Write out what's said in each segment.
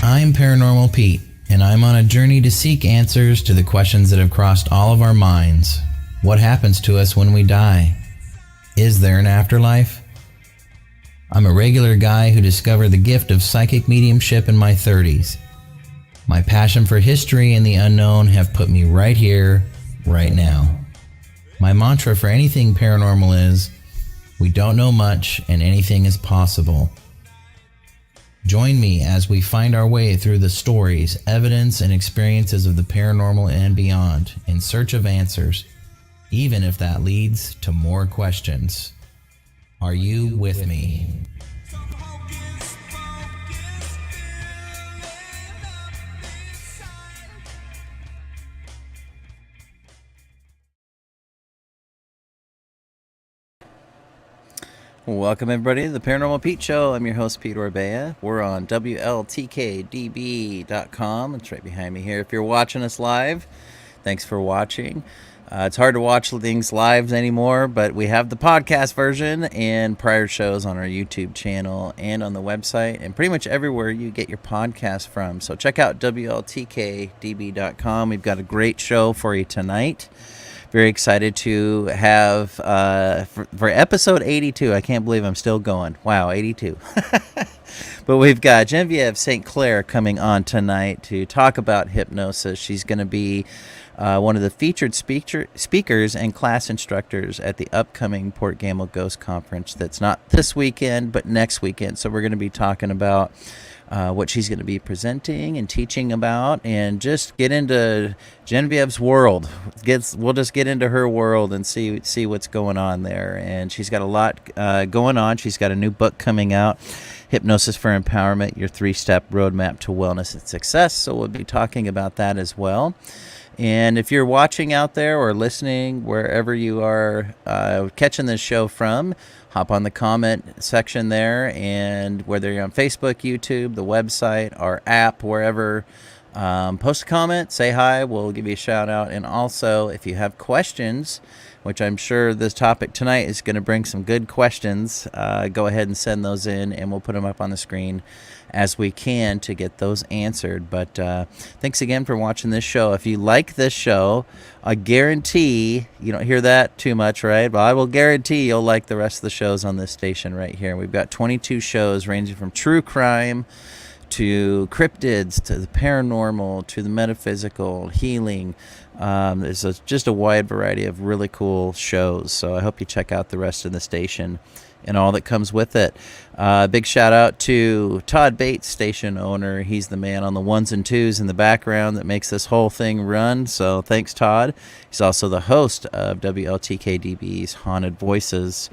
I'm Paranormal Pete, and I'm on a journey to seek answers to the questions that have crossed all of our minds. What happens to us when we die? Is there an afterlife? I'm a regular guy who discovered the gift of psychic mediumship in my 30s. My passion for history and the unknown have put me right here, right now. My mantra for anything paranormal is, we don't know much and anything is possible. Join me as we find our way through the stories, evidence, and experiences of the paranormal and beyond in search of answers, even if that leads to more questions. Are you with me? Welcome everybody to the Paranormal Pete Show. I'm your host Pete Orbea. We're on WLTK-DB.com. It's right behind me here. If you're watching us live, thanks for watching. It's hard to watch things live anymore, but we have the podcast version and prior shows on our YouTube channel and on the website and pretty much everywhere you get your podcast from. So check out WLTK-DB.com. We've got a great show for you tonight. Very excited to have, for episode 82, I can't believe I'm still going. Wow, 82. But we've got Genviev St.Clair coming on tonight to talk about hypnosis. She's going to be one of the featured speakers and class instructors at the upcoming Port Gamble Ghost Conference that's not this weekend, but next weekend. So we're going to be talking about what she's going to be presenting and teaching about, and just get into Genviev's world. We'll just get into her world and see what's going on there. And she's got a lot going on. She's got a new book coming out, Hypnosis for Empowerment, Your 3-Step Roadmap to Wellness and Success. So we'll be talking about that as well. And if you're watching out there or listening, wherever you are catching this show from, hop on the comment section there, and whether you're on Facebook, YouTube, the website, our app, wherever, post a comment, say hi, we'll give you a shout out. And also, if you have questions, which I'm sure this topic tonight is going to bring some good questions, go ahead and send those in, and we'll put them up on the screen as we can to get those answered. But thanks again for watching this show. If you like this show, I guarantee, you don't hear that too much, right? But I will guarantee you'll like the rest of the shows on this station right here. We've got 22 shows ranging from true crime to cryptids to the paranormal to the metaphysical, healing. There's just a wide variety of really cool shows. So I hope you check out the rest of the station and all that comes with it. Big shout out to Todd Bates, station owner. He's the man on the ones and twos in the background that makes this whole thing run. So thanks, Todd. He's also the host of WLTK-DB's Haunted Voices.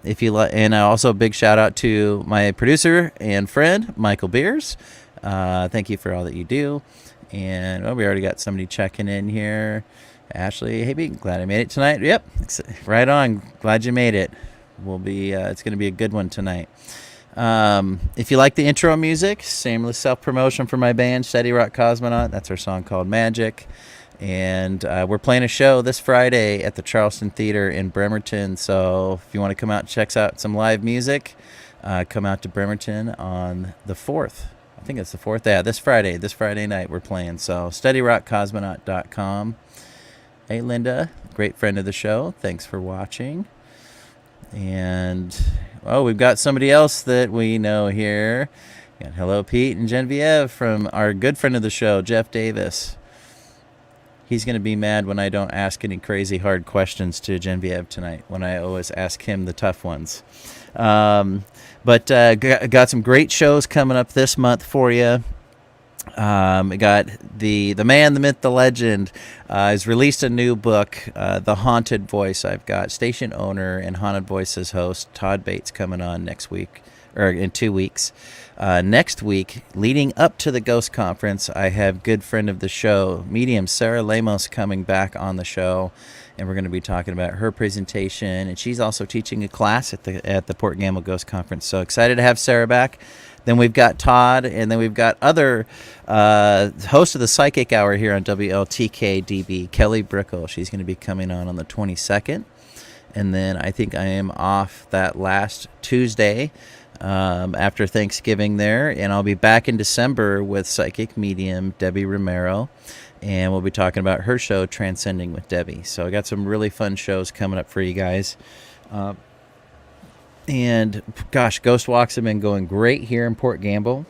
And also a big shout out to my producer and friend, Michael Beers. Thank you for all that you do. And we already got somebody checking in here. Ashley, hey, glad I made it tonight. Yep, right on. Glad you made it. It's going to be a good one tonight. If you like the intro music, shameless self-promotion for my band, Steady Rock Cosmonaut. That's our song called Magic. And we're playing a show this Friday at the Charleston Theater in Bremerton. So if you want to come out and check out some live music, come out to Bremerton on the 4th. I think it's the 4th. Yeah, this Friday night we're playing. So steadyrockcosmonaut.com. Hey, Linda, great friend of the show. Thanks for watching. And, we've got somebody else that we know here. Got Hello Pete and Genviev from our good friend of the show, Jeff Davis. He's going to be mad when I don't ask any crazy hard questions to Genviev tonight, when I always ask him the tough ones. But got some great shows coming up this month for you. We got the man, the myth, the legend has released a new book, The Haunted Voice. I've got station owner and Haunted Voices host Todd Bates coming on next week, or in 2 weeks. Next week, leading up to the Ghost Conference, I have good friend of the show, medium Sarah Lamos, coming back on the show, and we're going to be talking about her presentation. And she's also teaching a class at the Port Gamble Ghost Conference. So excited to have Sarah back. Then we've got Todd, and then we've got other host of the Psychic Hour here on WLTK-DB, Kelly Brickle. She's going to be coming on the 22nd. And then I think I am off that last Tuesday. after Thanksgiving there, and I'll be back in December with psychic medium Debbie Romero, and we'll be talking about her show Transcending with Debbie. So I got some really fun shows coming up for you guys. And gosh, ghost walks have been going great here in Port Gamble.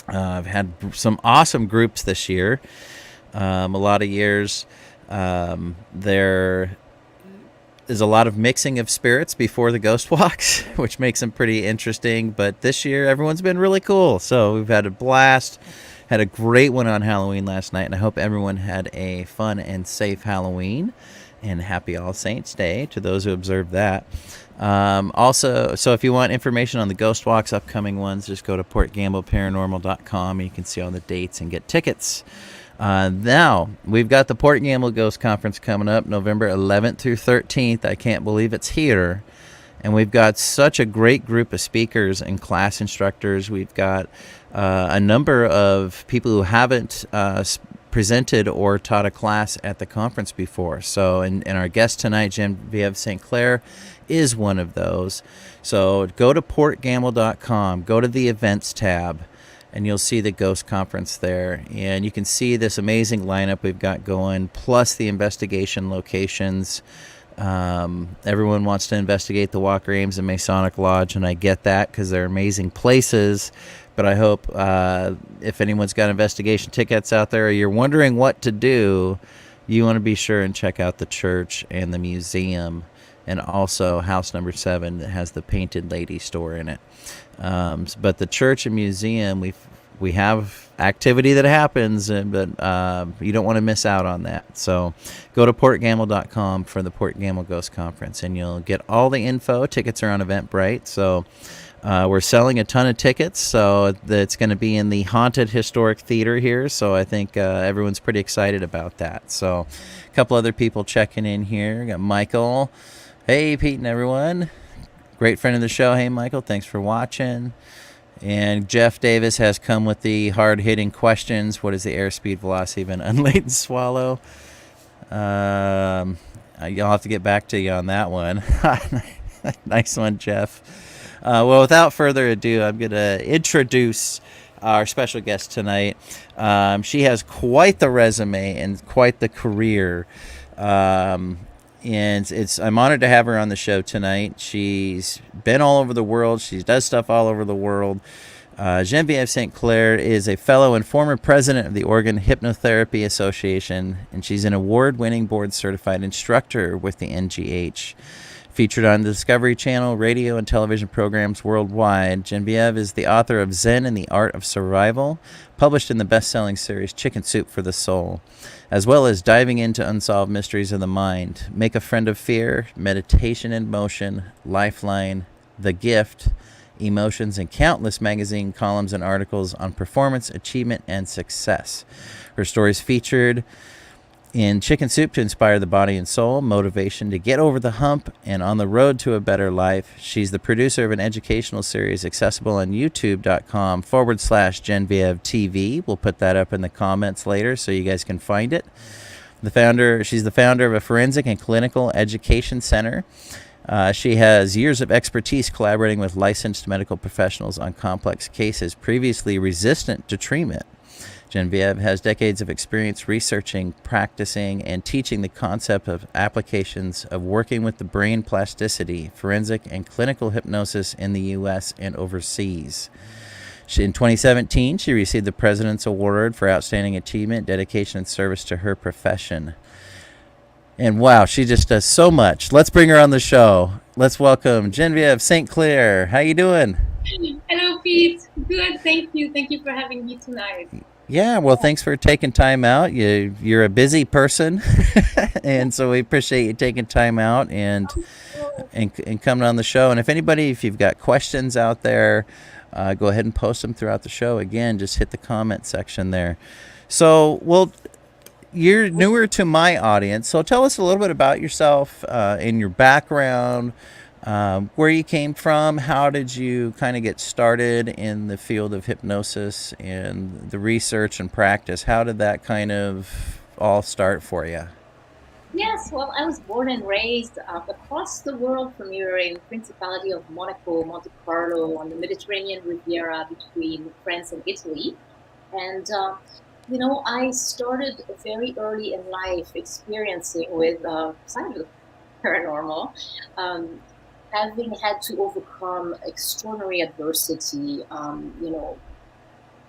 I've had some awesome groups this year. A lot of years there is a lot of mixing of spirits before the ghost walks, which makes them pretty interesting. But this year, everyone's been really cool. So we've had a blast. Had a great one on Halloween last night, and I hope everyone had a fun and safe Halloween. And happy All Saints Day to those who observed that. Also, so if you want information on the Ghost Walks, upcoming ones, just go to portgambleparanormal.com, and you can see all the dates and get tickets. Now, we've got the Port Gamble Ghost Conference coming up November 11th through 13th. I can't believe it's here. And we've got such a great group of speakers and class instructors. We've got a number of people who haven't presented or taught a class at the conference before. So, and our guest tonight, Genviev St.Clair, is one of those. So go to portgamble.com, go to the events tab, and you'll see the Ghost Conference there. And you can see this amazing lineup we've got going, plus the investigation locations. Everyone wants to investigate the Walker Ames and Masonic Lodge, and I get that because they're amazing places. But I hope if anyone's got investigation tickets out there, or you're wondering what to do, you want to be sure and check out the church and the museum, and also house number 7 that has the Painted Lady store in it. But the church and museum, we have activity that happens, but you don't want to miss out on that. So go to portgamble.com for the Port Gamble Ghost Conference, and you'll get all the info. Tickets are on Eventbrite, so we're selling a ton of tickets, so it's going to be in the Haunted Historic Theater here, so I think everyone's pretty excited about that. So a couple other people checking in here. We got Michael. Hey, Pete and everyone. Great friend of the show. Hey, Michael, thanks for watching. And Jeff Davis has come with the hard-hitting questions. What is the airspeed velocity of an unladen swallow? You'll have to get back to you on that one. Nice one, Jeff. Well, without further ado, I'm going to introduce our special guest tonight. She has quite the resume and quite the career. And I'm honored to have her on the show tonight. She's been all over the world. She does stuff all over the world. Genviev St.Clair is a fellow and former president of the Oregon Hypnotherapy Association, and she's an award-winning board-certified instructor with the NGH. Featured on the Discovery Channel, radio, and television programs worldwide, Genviev is the author of Zen and the Art of Survival, published in the best-selling series Chicken Soup for the Soul, as well as diving into Unsolved Mysteries of the Mind, Make a Friend of Fear, Meditation in Motion, Lifeline, The Gift, Emotions, and countless magazine columns and articles on performance, achievement, and success. Her stories featured in Chicken Soup to inspire the body and soul, motivation to get over the hump, and on the road to a better life. She's the producer of an educational series accessible on youtube.com/Genviève TV. We'll put that up in the comments later so you guys can find it. She's the founder of a forensic and clinical education center. She has years of expertise collaborating with licensed medical professionals on complex cases previously resistant to treatment. Genviev has decades of experience researching, practicing, and teaching the concept of applications of working with the brain plasticity, forensic, and clinical hypnosis in the U.S. and overseas. In 2017, she received the President's Award for Outstanding Achievement, Dedication, and Service to her profession. And wow, she just does so much. Let's bring her on the show. Let's welcome Genviev St.Clair. How you doing? Hello, Pete. Good, thank you. Thank you for having me tonight. Yeah, well, thanks for taking time out. You're a busy person, and so we appreciate you taking time out and coming on the show. And if you've got questions out there, go ahead and post them throughout the show. Again, just hit the comment section there. So, well, you're newer to my audience, so tell us a little bit about yourself and your background. Where you came from, how did you kind of get started in the field of hypnosis and the research and practice? How did that kind of all start for you? Yes, Well, I was born and raised across the world, from here in Principality of Monaco, Monte Carlo, on the Mediterranean Riviera between France and Italy. And, I started very early in life experiencing with signs of the paranormal, um, having had to overcome extraordinary adversity,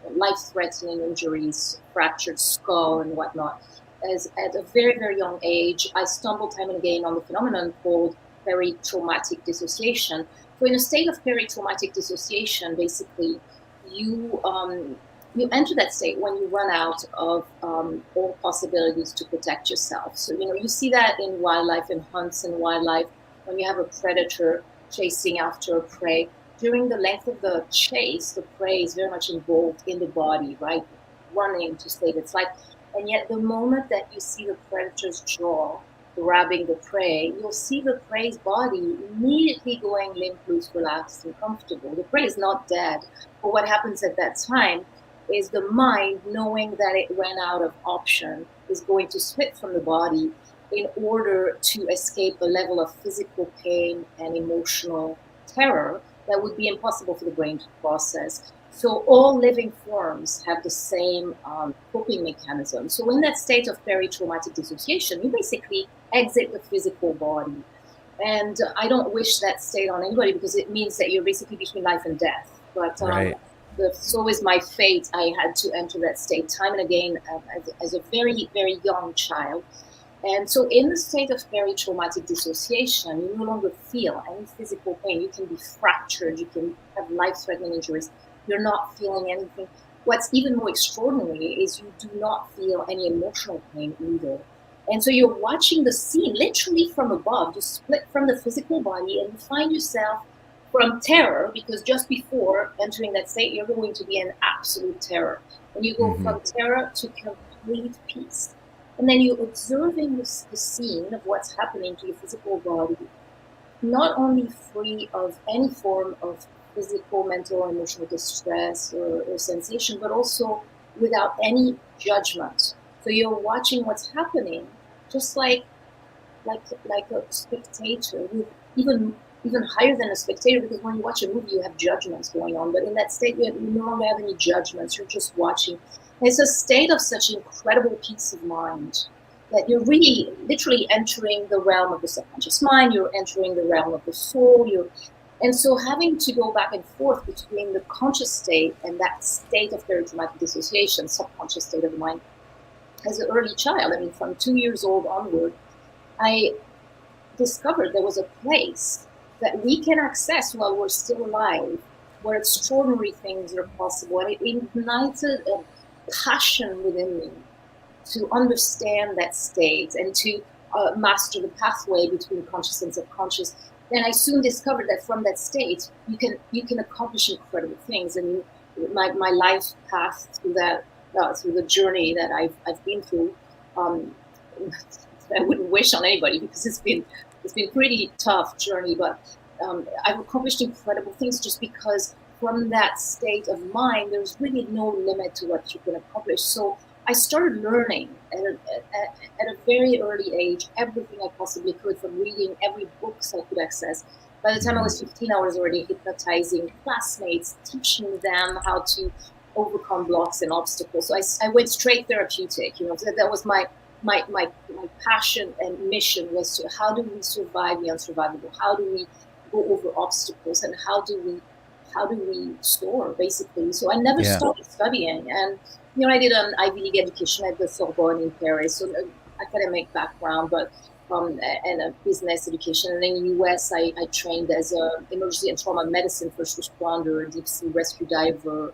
life-threatening injuries, fractured skull and whatnot. As at a very, very young age, I stumbled time and again on the phenomenon called peri-traumatic dissociation. So in a state of peri-traumatic dissociation, basically, you you enter that state when you run out of all possibilities to protect yourself. So, you see that in wildlife, in hunts and wildlife, when you have a predator chasing after a prey. During the length of the chase, the prey is very much involved in the body, right? Running to save its life. And yet the moment that you see the predator's jaw grabbing the prey, you'll see the prey's body immediately going limp, loose, relaxed, and comfortable. The prey is not dead. But what happens at that time is the mind, knowing that it ran out of option, is going to split from the body in order to escape a level of physical pain and emotional terror that would be impossible for the brain to process. So all living forms have the same coping mechanism. So in that state of peri-traumatic dissociation, you basically exit the physical body. And I don't wish that state on anybody, because it means that you're basically between life and death. But Right. so is my fate. I had to enter that state time and again as a very, very young child. And so in the state of peri-traumatic dissociation, you no longer feel any physical pain. You can be fractured. You can have life-threatening injuries. You're not feeling anything. What's even more extraordinary is you do not feel any emotional pain either. And so you're watching the scene literally from above. You split from the physical body and you find yourself from terror, because just before entering that state, you're going to be in absolute terror. And you go from terror to complete peace. And then you're observing the scene of what's happening to your physical body, not only free of any form of physical, mental, or emotional distress or sensation, but also without any judgment. So you're watching what's happening, just like a spectator, even higher than a spectator, because when you watch a movie, you have judgments going on. But in that state, you no longer have any judgments. You're just watching. It's a state of such incredible peace of mind that you're really literally entering the realm of the subconscious mind. You're entering the realm of the soul. And so having to go back and forth between the conscious state and that state of peri-traumatic dissociation, subconscious state of the mind, as an early child, I mean, from 2 years old onward, I discovered there was a place that we can access while we're still alive, where extraordinary things are possible. And it ignited a passion within me to understand that state and to master the pathway between conscious and subconscious. And I soon discovered that from that state, you can accomplish incredible things. And my life path through that, through the journey that I've been through, I wouldn't wish on anybody, because it's been pretty tough journey. But I've accomplished incredible things just because from that state of mind, there's really no limit to what you can accomplish. So I started learning at a very early age everything I possibly could, from reading every books I could access. By the time I was 15, I was already hypnotizing classmates, teaching them how to overcome blocks and obstacles. So I went straight therapeutic. So that was my passion and mission, was to, how do we survive the unsurvivable? How do we go over obstacles, and how do we soar, basically? So I never stopped studying. And I did an Ivy League education at the Sorbonne in Paris, so academic background, but and a business education. And in the US, I trained as a emergency and trauma medicine first responder, deep sea rescue diver,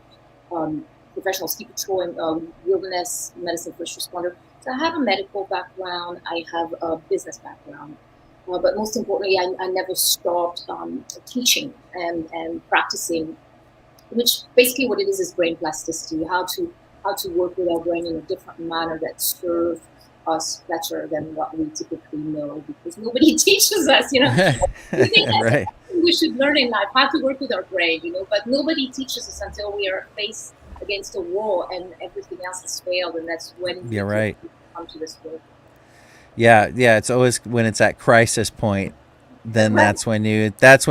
professional ski patrol, and wilderness medicine first responder. So I have a medical background, I have a business background, but most importantly, I never stopped teaching and practicing, which basically what it is brain plasticity, how to work with our brain in a different manner that serves us better than what we typically know, because nobody teaches us, We think that's Right. something we should learn in life, how to work with our brain, but nobody teaches us until we are faced against a wall and everything else has failed, and that's when Yeah, right. we come to this work. Yeah, yeah. It's always when it's at crisis point, then Right. that's when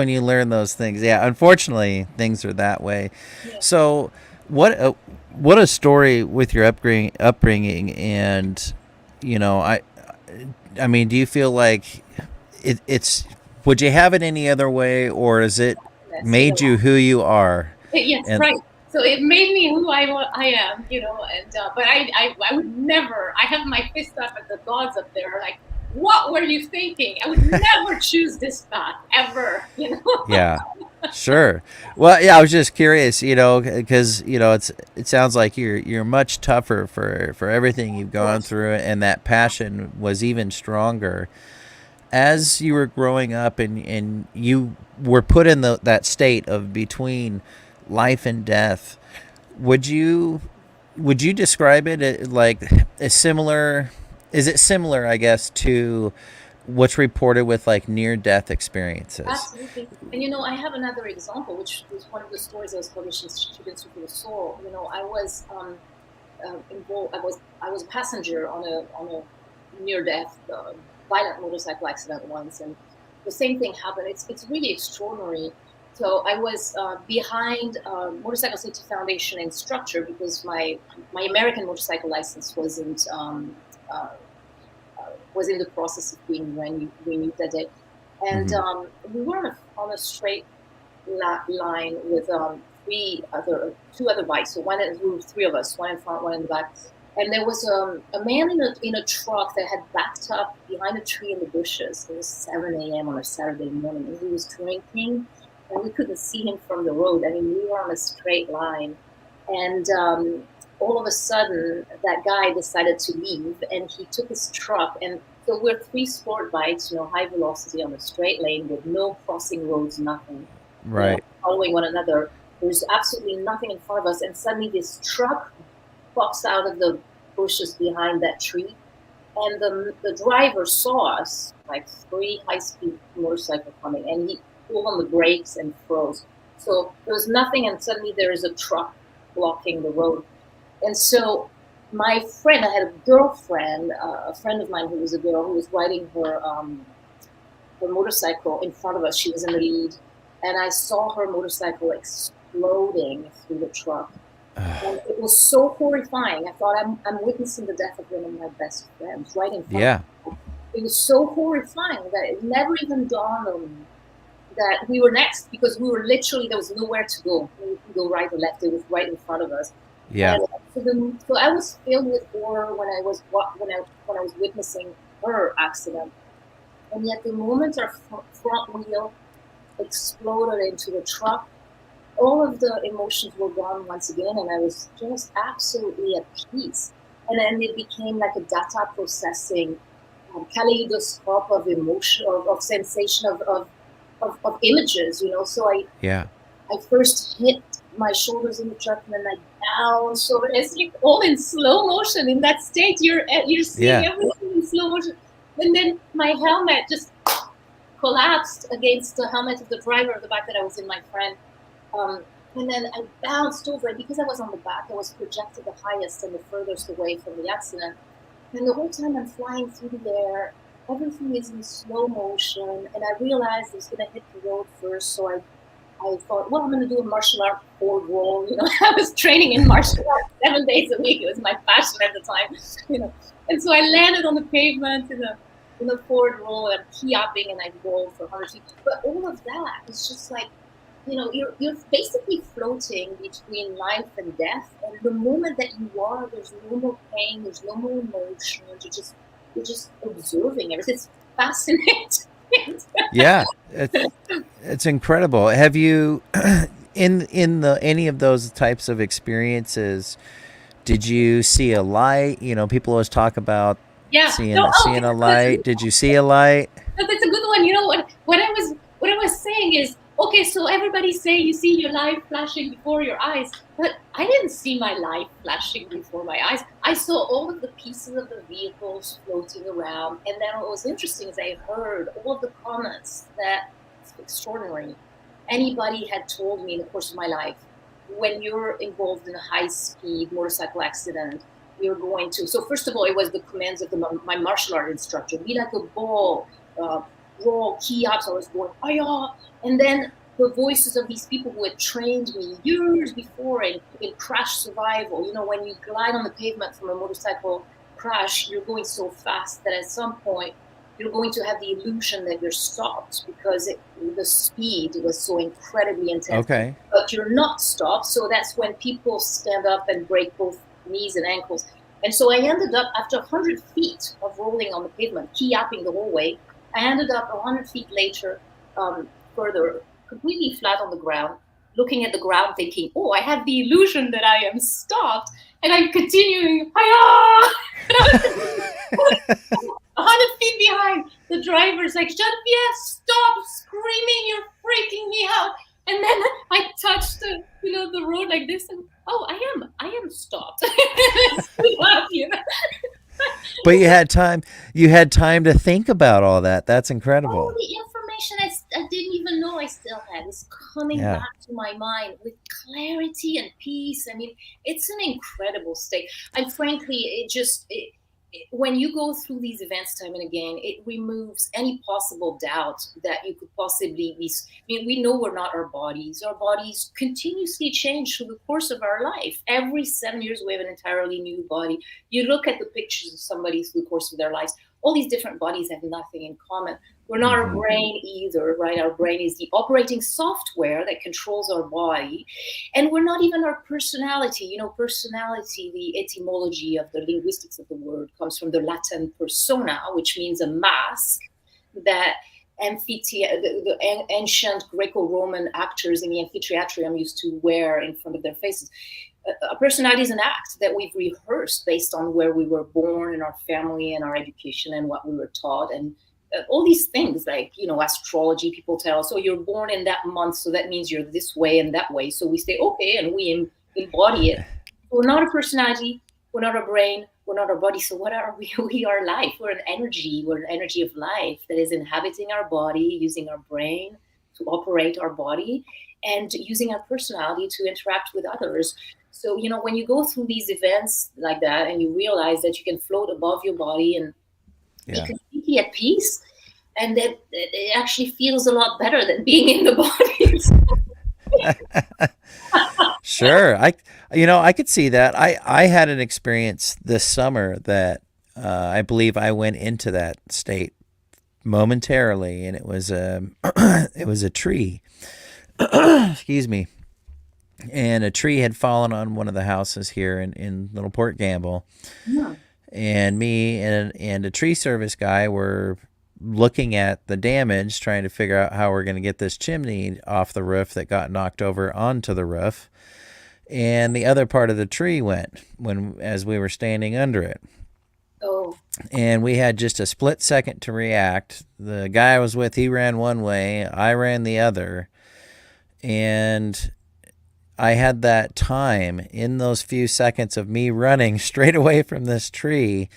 you learn those things. Yeah, unfortunately, things are that way. Yeah. So, what a story with your upbringing, and you know, I mean, do you feel like it's would you have it any other way, or is it Yes, in a made you who you are? Yes, And right. So it made me who I am, and but I would never. I have my fist up at the gods up there, like, what were you thinking? I would never choose this path ever. yeah, sure. Well, yeah, I was just curious, because it sounds like you're much tougher for everything you've Of gone course. through, and that passion was even stronger as you were growing up, and you were put in that state of between life and death. Would you describe it like a similar? Is it similar, I guess, to what's reported with like near death experiences? Absolutely. And I have another example, which was one of the stories I was published in Students Who Feel the Soul. I was involved. I was a passenger on a near death violent motorcycle accident once, and the same thing happened. It's really extraordinary. So I was behind Motorcycle Safety Foundation instructor because my American motorcycle license uh, was in the process of being renewed that day, and Mm-hmm. we were on a straight line with two other bikes. So we were three of us, one in front, one in the back. And there was a man in a truck that had backed up behind a tree in the bushes. It was 7 a.m. on a Saturday morning, and he was drinking, and we couldn't see him from the road. I mean, we were on a straight line, and all of a sudden, that guy decided to leave, and he took his truck. And so we're three sport bikes, high velocity on a straight lane with no crossing roads, nothing, Right. following one another. There's absolutely nothing in front of us, and suddenly this truck pops out of the bushes behind that tree, and the driver saw us, like three high-speed motorcycle coming, and he pulled on the brakes and froze. So there was nothing, and suddenly there is a truck blocking the road. And so my friend, I had a girlfriend, a friend of mine who was a girl who was riding her motorcycle in front of us. She was in the lead, and I saw her motorcycle exploding through the truck. And it was so horrifying. I thought I'm witnessing the death of one of my best friends right in front Yeah. of me. It was so horrifying that it never even dawned on me that we were next, because we were literally, there was nowhere to go. We could go right or left. It was right in front of us. Yeah. And so I was filled with horror when I was witnessing her accident. And yet the moment our front wheel exploded into the truck, all of the emotions were gone once again, and I was just absolutely at peace. And then it became like a data processing kaleidoscope of emotion, of sensation, of images. So Yeah. I first hit my shoulders in the truck, and then I down. So it's like all in slow motion. In that state, you're seeing Yeah. everything in slow motion. And then my helmet just collapsed against the helmet of the driver of the bike that I was in, my friend. And then I bounced over, and because I was on the back, I was projected the highest and the furthest away from the accident. And the whole time I'm flying through the air, everything is in slow motion, and I realized I was going to hit the road first. So I thought, well, I'm going to do a martial art forward roll. I was training in martial arts 7 days a week. It was my passion at the time. And so I landed on the pavement in a forward roll, and key-upping, and I rolled for 100 feet. But all of that is just like, you're basically floating between life and death. And the moment that you are, there's no more pain, there's no more emotion. You're just observing everything. It's fascinating. Yeah. It's incredible. Have you in the any of those types of experiences, did you see a light? People always talk about Yeah. No, seeing a light. Did you see a light? that's a good one. What I was saying is, okay, so everybody say you see your life flashing before your eyes, but I didn't see my life flashing before my eyes. I saw all of the pieces of the vehicles floating around, and then what was interesting is I heard all of the comments that it's extraordinary. Anybody had told me in the course of my life, when you're involved in a high-speed motorcycle accident, you're going to. So first of all, it was the commands of my martial art instructor. Be like a ball, roll, key ups. I was going, "Aya!" And then the voices of these people who had trained me years before in crash survival. You know, when you glide on the pavement from a motorcycle crash, you're going so fast that at some point you're going to have the illusion that you're stopped because the speed was so incredibly intense. Okay. But you're not stopped. So that's when people stand up and break both knees and ankles. And so I ended up, after 100 feet of rolling on the pavement, key-upping the whole way, I ended up 100 feet later, further, completely flat on the ground, looking at the ground thinking, oh, I have the illusion that I am stopped. And I'm continuing, hi-ya! 100 feet behind. The driver's like, Genvièv, stop screaming, you're freaking me out. And then I touched the road like this, and oh, I am stopped. But you had time to think about all that. That's incredible. All the information I didn't even know I still had is coming back to my mind with clarity and peace. I mean, it's an incredible state. And frankly, when you go through these events time and again, it removes any possible doubt that you could possibly be. I mean, we know we're not our bodies. Our bodies continuously change through the course of our life. Every 7 years, we have an entirely new body. You look at the pictures of somebody through the course of their lives, all these different bodies have nothing in common. We're not our brain either, right? Our brain is the operating software that controls our body. And we're not even our personality. You know, personality, the etymology of the linguistics of the word comes from the Latin persona, which means a mask that the ancient Greco-Roman actors in the amphitheatrium used to wear in front of their faces. A personality is an act that we've rehearsed based on where we were born and our family and our education and what we were taught. And all these things like, you know, astrology, people tell us, oh, you're born in that month, so that means you're this way and that way. So we say, okay, and we embody it. We're not a personality. We're not a brain. We're not our body. So what are we? We are life. We're an energy. We're an energy of life that is inhabiting our body, using our brain to operate our body, and using our personality to interact with others. So, you know, when you go through these events like that and you realize that you can float above your body and be completely at peace, and that it actually feels a lot better than being in the body. Sure. I could see that. I had an experience this summer that I believe I went into that state momentarily, and it was a tree. Excuse me. And a tree had fallen on one of the houses here in Little Port Gamble. Yeah. And me and a tree service guy were looking at the damage, trying to figure out how we're going to get this chimney off the roof that got knocked over onto the roof. And the other part of the tree went as we were standing under it. Oh. And we had just a split second to react. The guy I was with, he ran one way, I ran the other. And I had that time in those few seconds of me running straight away from this tree.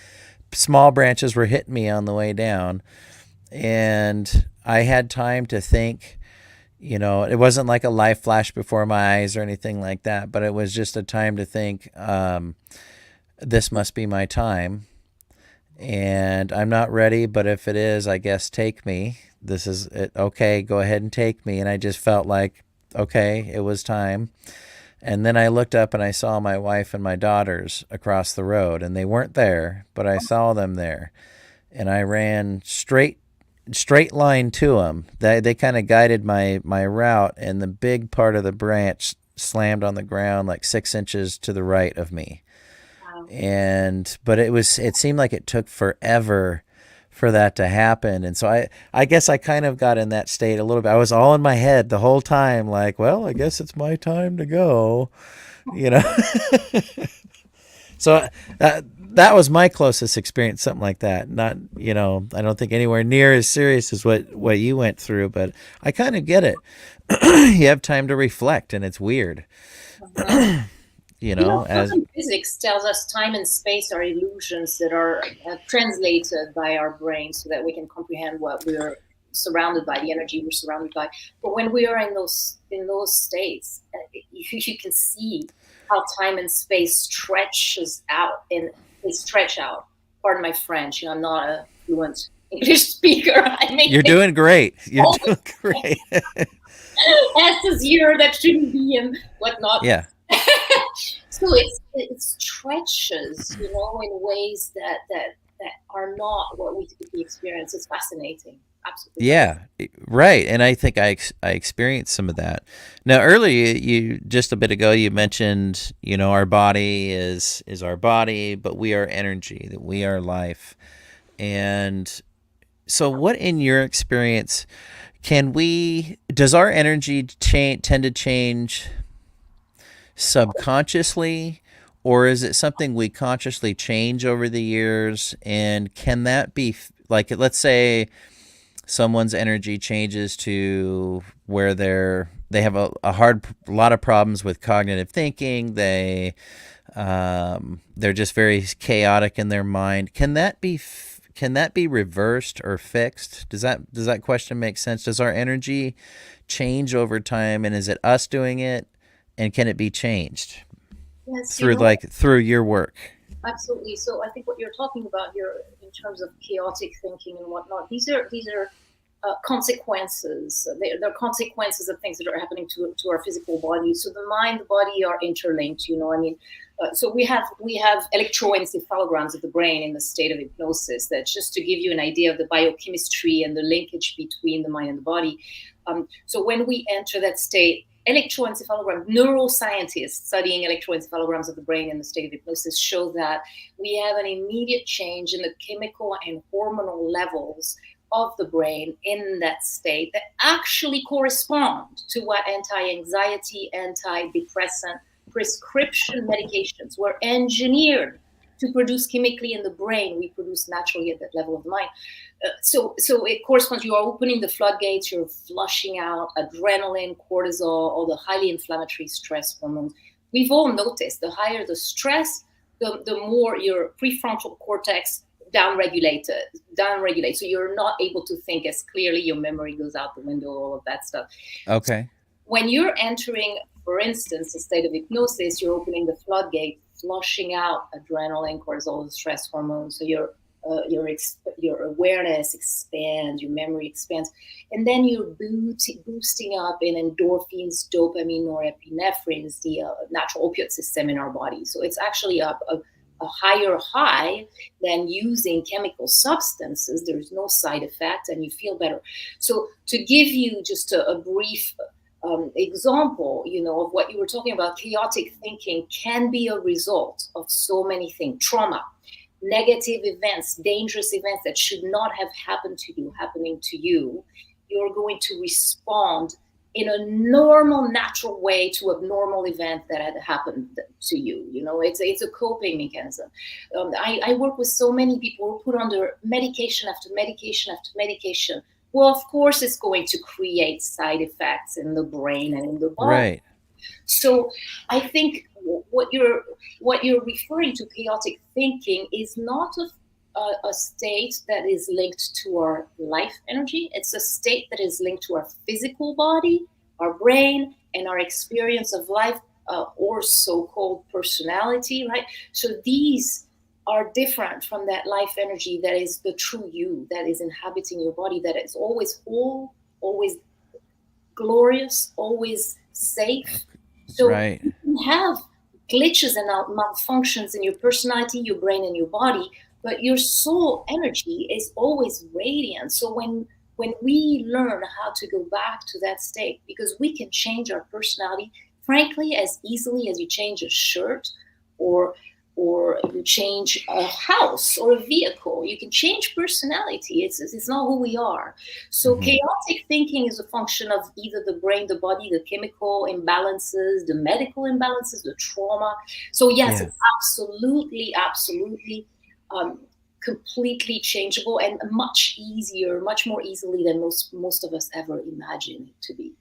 Small branches were hitting me on the way down. And I had time to think, you know, it wasn't like a life flash before my eyes or anything like that, but it was just a time to think, this must be my time. And I'm not ready, but if it is, I guess take me. This is it. Okay, go ahead and take me. And I just felt like, okay, it was time. And then I looked up and I saw my wife and my daughters across the road, and they weren't there, but I saw them there. And I ran straight line to them. They kind of guided my route, and the big part of the branch slammed on the ground like 6 inches to the right of me. Wow. But it seemed like it took forever for that to happen. And so I guess I kind of got in that state a little bit. I was all in my head the whole time, like, well, I guess it's my time to go, you know? So that was my closest experience, something like that. Not, you know, I don't think anywhere near as serious as what you went through, but I kind of get it. You have time to reflect, and it's weird. You know, as physics tells us time and space are illusions that are translated by our brain so that we can comprehend what we're surrounded by, the energy we're surrounded by. But when we are in those states, you can see how time and space stretches out, and they stretch out. Pardon my French, I'm not a fluent English speaker. You're doing great. You're doing great. S is here, that shouldn't be, and whatnot. Yeah. So it stretches, in ways that are not what we typically experience. It's fascinating. Absolutely. Yeah, right. And I think I experienced some of that. Now, earlier, you just a bit ago, you mentioned, our body is our body, but we are energy, that we are life. And so what, in your experience, does our energy tend to change subconsciously, or is it something we consciously change over the years? And can that be, like, let's say someone's energy changes to where they have a lot of problems with cognitive thinking, they're just very chaotic in their mind. Can that be reversed or fixed? Does that question make sense? Does our energy change over time, and is it us doing it? And can it be changed? Yes, through your work? Absolutely. So I think what you're talking about here, in terms of chaotic thinking and whatnot, these are consequences. They're consequences of things that are happening to our physical body. So the mind, the body are interlinked. So we have electroencephalograms of the brain in the state of hypnosis. That's just to give you an idea of the biochemistry and the linkage between the mind and the body. So when we enter that state, electroencephalogram, neuroscientists studying electroencephalograms of the brain in the state of hypnosis show that we have an immediate change in the chemical and hormonal levels of the brain in that state that actually correspond to what anti-anxiety, antidepressant prescription medications were engineered to produce chemically in the brain. We produce naturally at that level of the mind. So it corresponds. You are opening the floodgates. You're flushing out adrenaline, cortisol, all the highly inflammatory stress hormones. We've all noticed the higher the stress, the more your prefrontal cortex downregulates. So you're not able to think as clearly. Your memory goes out the window, all of that stuff. Okay. When you're entering, for instance, a state of hypnosis, you're opening the floodgate, flushing out adrenaline, cortisol, stress hormones. So your awareness expands, your memory expands, and then you're boosting up in endorphins, dopamine, norepinephrine, the natural opiate system in our body. So it's actually a higher high than using chemical substances. There's no side effect, and you feel better. So to give you just a brief example, of what you were talking about, chaotic thinking can be a result of so many things: trauma, negative events, dangerous events that should not have happened to you, happening to you. You're going to respond in a normal, natural way to a normal event that had happened to you. It's a coping mechanism. I work with so many people who put under medication after medication after medication. Well, of course, it's going to create side effects in the brain and in the body. Right. So I think what you're referring to, chaotic thinking, is not a state that is linked to our life energy. It's a state that is linked to our physical body, our brain, and our experience of life, or so-called personality, right? So these are different from that life energy that is the true you, that is inhabiting your body, that is always whole, always glorious, always safe. So right. You can have glitches and malfunctions in your personality, your brain, and your body, but your soul energy is always radiant. So when we learn how to go back to that state, because we can change our personality, frankly, as easily as you change a shirt or you change a house or a vehicle. You can change personality. It's not who we are. So chaotic thinking is a function of either the brain, the body, the chemical imbalances, the medical imbalances, the trauma. So yes, It's absolutely completely changeable and much more easily than most of us ever imagined it to be.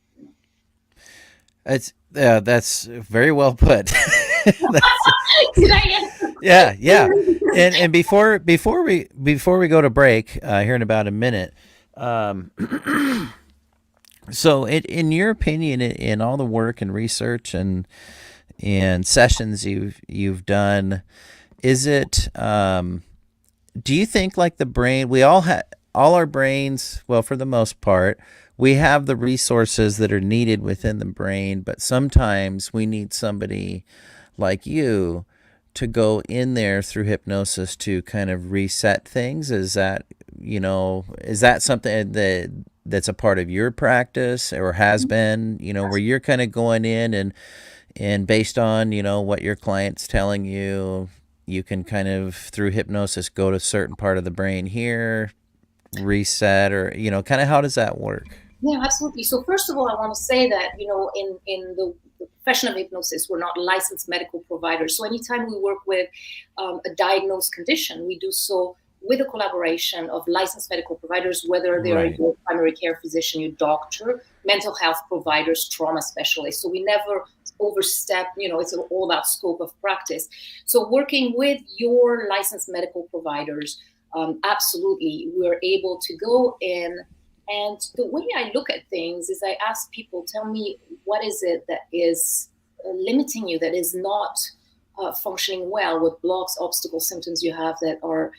That's very well put. Did I answer? Yeah. And before we go to break here in about a minute, So, in your opinion, in all the work and research and sessions you've done, is it? Do you think like the brain? We all have all our brains. Well, for the most part, we have the resources that are needed within the brain, but sometimes we need somebody like you to go in there through hypnosis to kind of reset things. Is that something that's a part of your practice or has been, where you're kind of going in and based on, what your client's telling you, you can kind of through hypnosis go to a certain part of the brain here, reset, or, kind of how does that work? Yeah, absolutely. So first of all, I want to say that, in the profession of hypnosis, we're not licensed medical providers. So anytime we work with a diagnosed condition, we do so with a collaboration of licensed medical providers, whether they're Right. your primary care physician, your doctor, mental health providers, trauma specialists. So we never overstep, it's all about scope of practice. So working with your licensed medical providers, absolutely, we're able to go in. And the way I look at things is I ask people, tell me, what is it that is limiting you, that is not functioning well, what blocks, obstacles, symptoms you have that are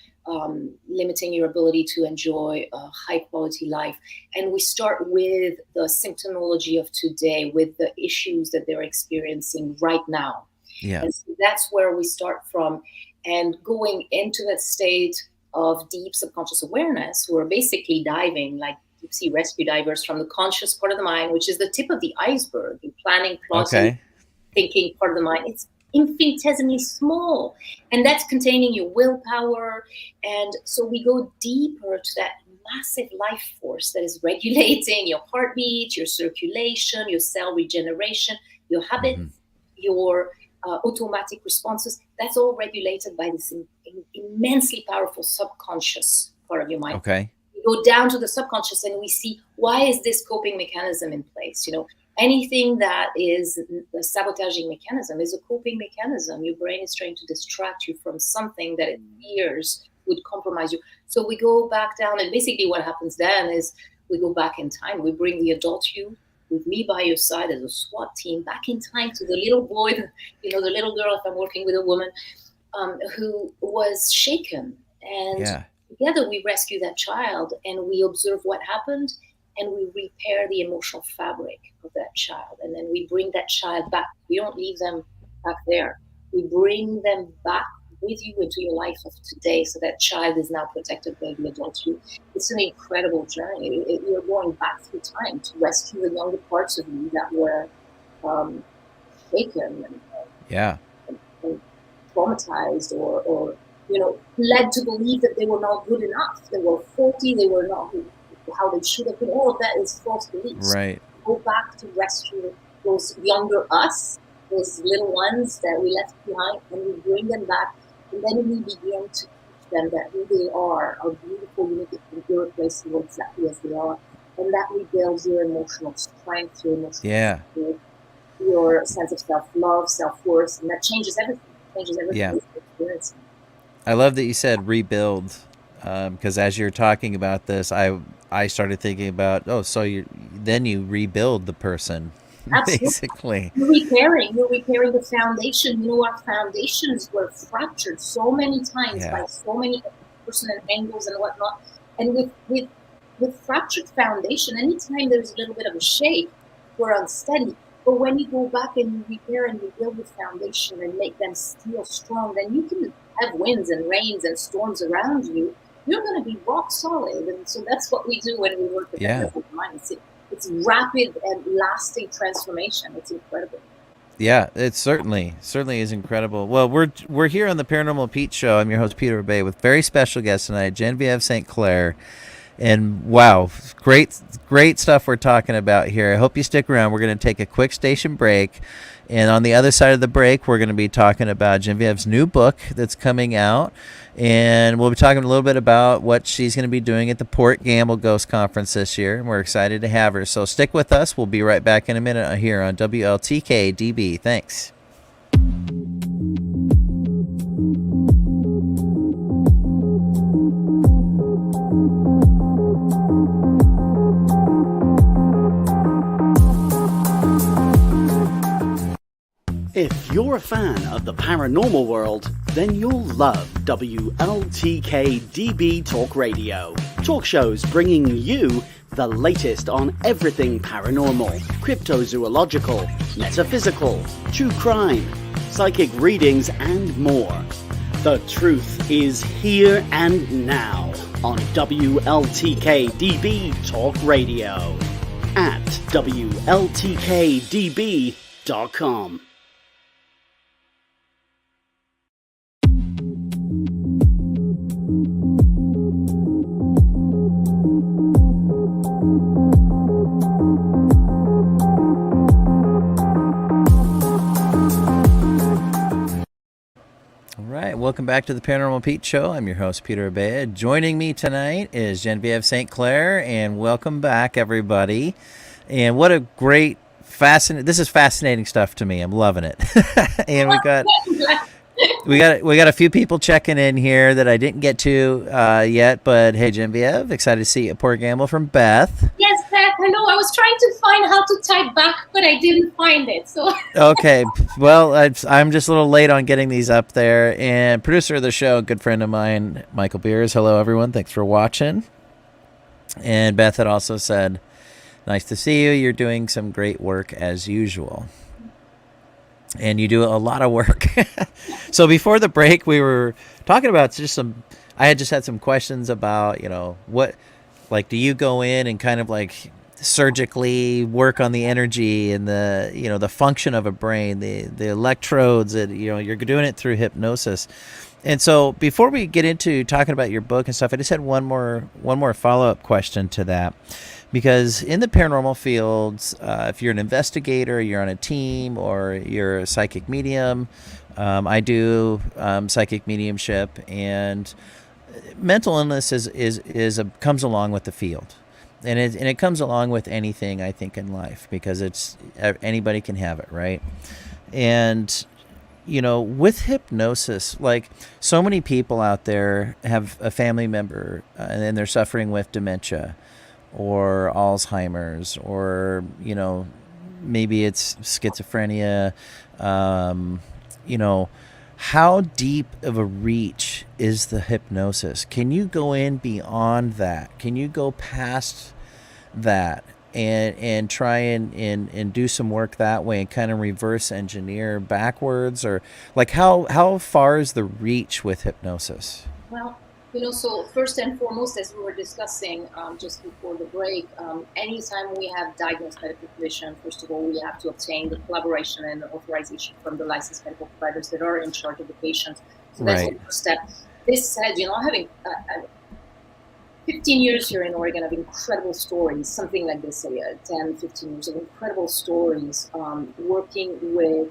limiting your ability to enjoy a high quality life. And we start with the symptomology of today, with the issues that they're experiencing right now. Yeah. And so that's where we start from. And going into that state of deep subconscious awareness, we're basically diving like deep sea rescue divers from the conscious part of the mind, which is the tip of the iceberg, the planning, plotting, thinking part of the mind. It's infinitesimally small, and that's containing your willpower. And so we go deeper to that massive life force that is regulating your heartbeat, your circulation, your cell regeneration, your habits, your automatic responses. That's all regulated by this immensely powerful subconscious part of your mind. Okay. We go down to the subconscious and we see, why is this coping mechanism in place? Anything that is a sabotaging mechanism is a coping mechanism. Your brain is trying to distract you from something that it fears would compromise you. So we go back down, and basically what happens then is we go back in time. We bring the adult you with me by your side as a SWAT team back in time to the little boy, the little girl, if I'm working with a woman, who was shaken. And together we rescue that child and we observe what happened. And we repair the emotional fabric of that child. And then we bring that child back. We don't leave them back there. We bring them back with you into your life of today. So that child is now protected by the adult you. It's an incredible journey. You're going back through time to rescue the younger parts of you that were shaken and traumatized or led to believe that they were not good enough. They were faulty. They were not how they should have been. All of that is false beliefs. Right. Go back to rescue those younger us, those little ones that we left behind, and we bring them back. And then we begin to teach them that who they are beautiful, unique, and irreplaceable, exactly as they are. And that rebuilds your emotional strength, your emotional strength, your sense of self-love, self-worth, and that changes everything. Yeah. I love that you said rebuild, because as you're talking about this, I started thinking about, so you rebuild the person. Absolutely. Basically. You're repairing the foundation. Our foundations were fractured so many times by so many personal angles and whatnot. And with fractured foundation, anytime there's a little bit of a shake, we're unsteady. But when you go back and you repair and rebuild the foundation and make them steel strong, then you can have winds and rains and storms around you. You're going to be rock solid. And so that's what we do when we work with the mind. It's rapid and lasting transformation. It's incredible. Yeah, it certainly is incredible. Well, we're here on the Paranormal Pete Show. I'm your host, Peter Bay, with very special guest tonight, Genviev St.Clair. And wow, great stuff we're talking about here. I hope you stick around. We're going to take a quick station break. And on the other side of the break, we're going to be talking about Genviev's new book that's coming out. And we'll be talking a little bit about what she's going to be doing at the Port Gamble Ghost Conference this year. And we're excited to have her. So stick with us. We'll be right back in a minute here on WLTK-DB. Thanks. If you're a fan of the paranormal world, then you'll love WLTK-DB Talk Radio. Talk shows bringing you the latest on everything paranormal, cryptozoological, metaphysical, true crime, psychic readings, and more. The truth is here and now on WLTK-DB Talk Radio at WLTK-DB.com. All right, welcome back to the Paranormal Pete Show. I'm your host, Peter Abea. Joining me tonight is Genviev St.Clair, and welcome back, everybody. And what a great, this is fascinating stuff to me. I'm loving it. And we got a few people checking in here that I didn't get to yet, but hey, Genviev, excited to see a poor gamble from Beth. Yes, Beth. Hello. I was trying to find how to type back, but I didn't find it. So okay, well, I'm just a little late on getting these up there. And producer of the show, a good friend of mine, Michael Beers. Hello, everyone. Thanks for watching. And Beth had also said, nice to see you. You're doing some great work as usual. And you do a lot of work. So before the break, we were talking about I had just had some questions about, what, like, do you go in and kind of like surgically work on the energy and the function of a brain, the electrodes, that, you're doing it through hypnosis. And so before we get into talking about your book and stuff, I just had one more follow-up question to that. Because in the paranormal fields, if you're an investigator, you're on a team, or you're a psychic medium, I do psychic mediumship, and mental illness comes along with the field, and it comes along with anything, I think, in life, because anybody can have it, right? And with hypnosis, like, so many people out there have a family member and they're suffering with dementia or Alzheimer's, or maybe it's schizophrenia. How deep of a reach is the hypnosis? Can you go in beyond that? Can you go past that and try and do some work that way and kind of reverse engineer backwards? Or like, how far is the reach with hypnosis? Well, so first and foremost, as we were discussing just before the break, anytime we have diagnosed medical condition, first of all, we have to obtain the collaboration and authorization from the licensed medical providers that are in charge of the patient. So that's the first step. This said, having 15 years here in Oregon of incredible stories, something like this, 10, 15 years of incredible stories, working with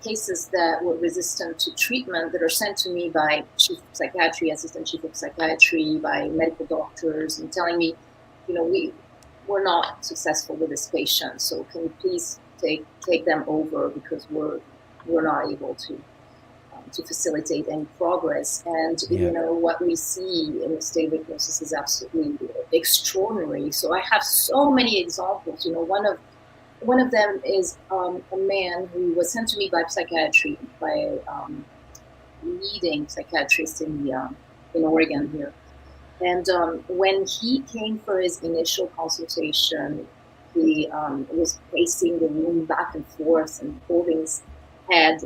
cases that were resistant to treatment that are sent to me by chief of psychiatry, assistant chief of psychiatry, by medical doctors, and telling me, we're not successful with this patient, so can you please take them over, because we're not able to facilitate any progress. And what we see in the state of hypnosis is absolutely extraordinary. So I have so many examples. One of them is a man who was sent to me by psychiatry, by a leading psychiatrist in Oregon here. And when he came for his initial consultation, he was pacing the room back and forth and holding his head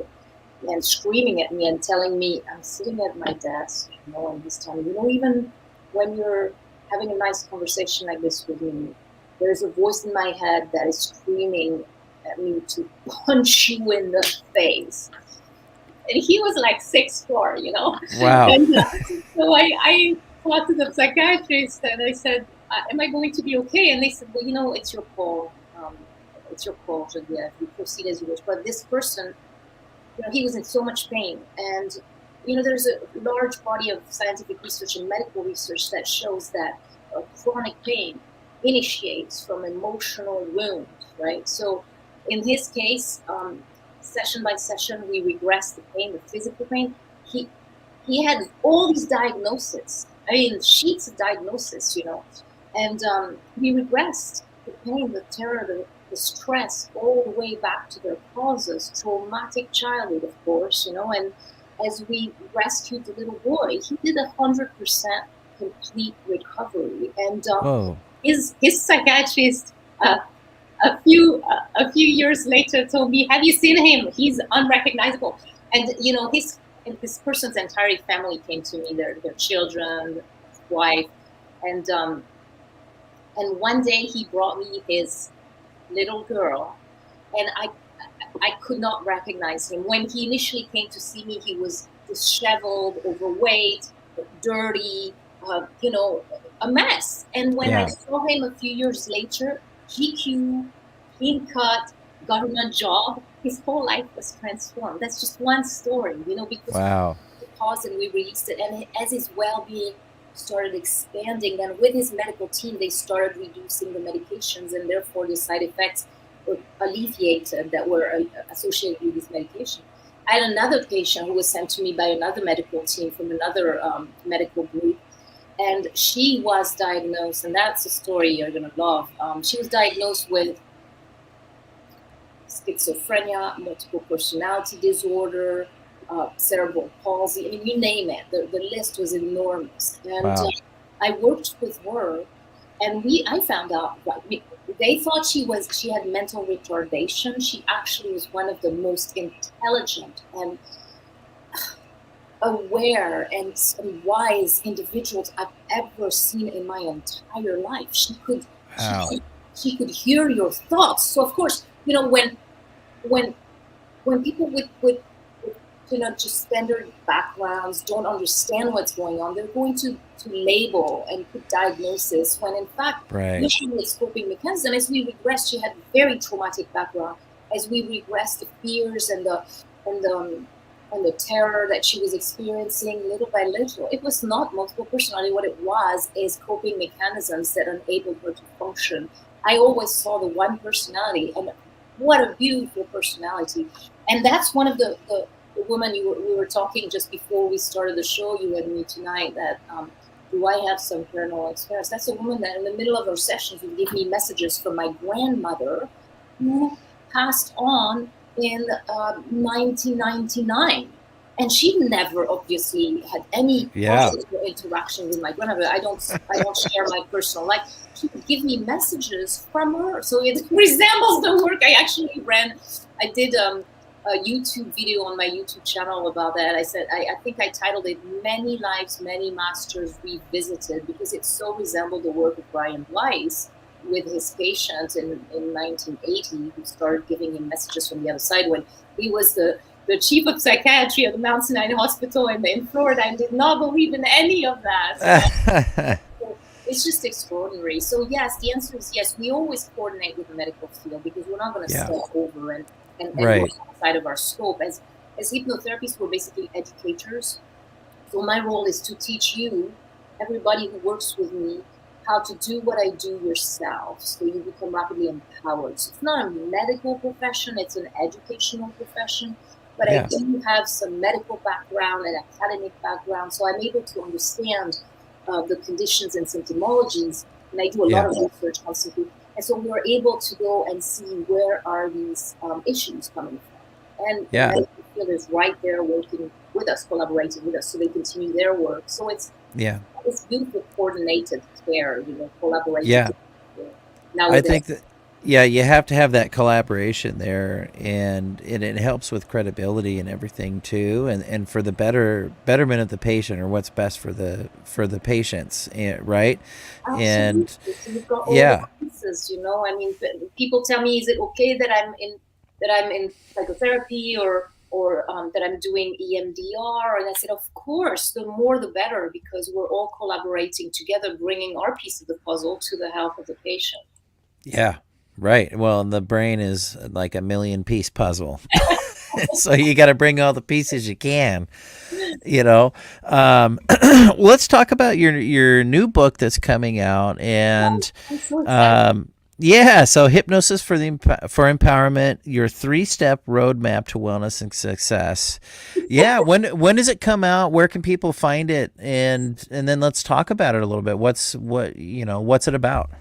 and screaming at me and telling me, I'm sitting at my desk, and he's telling me, even when you're having a nice conversation like this with me, there's a voice in my head that is screaming at me to punch you in the face. And he was like 6'4", Wow. And so I talked to the psychiatrist and I said, am I going to be okay? And they said, well, it's your call. It's your call, Genviev. You proceed as you wish. But this person, he was in so much pain. And, there's a large body of scientific research and medical research that shows that chronic pain initiates from emotional wounds, right? So in his case, session by session, we regress the pain, the physical pain. He had all these diagnoses, sheets of diagnosis, and he regressed the pain, the terror, the stress all the way back to their causes, traumatic childhood, of course, and as we rescued the little boy, he did 100% complete recovery. And his psychiatrist a few years later told me, "Have you seen him? He's unrecognizable." And this person's entire family came to me, their children, his wife, and one day he brought me his little girl, and I could not recognize him. When he initially came to see me, he was disheveled, overweight, dirty, a mess. And when I saw him a few years later, GQ, clean cut, government job, his whole life was transformed. That's just one story, because we paused and we released it. And as his well-being started expanding, then with his medical team, they started reducing the medications, and therefore the side effects were alleviated that were associated with this medication. I had another patient who was sent to me by another medical team from another medical group, and she was diagnosed, and that's a story you're going to love. She was diagnosed with schizophrenia, multiple personality disorder, cerebral palsy. I mean, you name it. The list was enormous. And I worked with her, and I found out that they thought she had mental retardation. She actually was one of the most intelligent and aware and wise individuals I've ever seen in my entire life. She could hear your thoughts. So of course, when people with just standard backgrounds don't understand what's going on, they're going to label and put diagnosis, when in fact, usually it's coping mechanism. As we regress, she had a very traumatic background. As we regress, the fears and the terror that she was experiencing, little by little, it was not multiple personality. What it was is coping mechanisms that enabled her to function. I always saw the one personality, and what a beautiful personality. And that's one of the woman we were talking just before we started the show, you and me tonight, that do I have some paranormal experience? That's a woman that in the middle of her sessions would give me messages from my grandmother, who passed on in 1999. And she never obviously had any positive interaction with my grandmother. I don't share my personal life. She would give me messages from her. So it resembles the work I actually ran. I did a YouTube video on my YouTube channel about that. I said, I think I titled it "Many Lives, Many Masters Revisited," because it so resembled the work of Brian Weiss with his patient in 1980, who started giving him messages from the other side when he was the chief of psychiatry at the Mount Sinai Hospital in Florida, and did not believe in any of that. So it's just extraordinary. So yes, the answer is yes. We always coordinate with the medical field, because we're not going to step over and go outside of our scope. As hypnotherapists, we're basically educators. So my role is to teach you, everybody who works with me, how to do what I do yourself, so you become rapidly empowered. So it's not a medical profession, it's an educational profession, but I do have some medical background and academic background, so I'm able to understand the conditions and symptomologies, and I do a lot of research constantly. And so we're able to go and see where are these issues coming from. And the medical field is right there working with us, collaborating with us, so they continue their work. So it's beautiful coordinated care, collaboration. Yeah. Now I think that you have to have that collaboration there, and it helps with credibility and everything too, and for the betterment of the patient, or what's best for the patients, right? Absolutely. And so you've got all the pieces, I mean, people tell me, is it okay that I'm in psychotherapy or that I'm doing EMDR? And I said, of course, the more the better, because we're all collaborating together, bringing our piece of the puzzle to the health of the patient. Yeah, right. Well, the brain is like a 1,000,000-piece puzzle. So you got to bring all the pieces you can, Let's talk about your new book that's coming out, and so Hypnosis for Empowerment, your 3-step roadmap to wellness and success. Yeah, when does it come out? Where can people find it? And then let's talk about it a little bit. What's it about?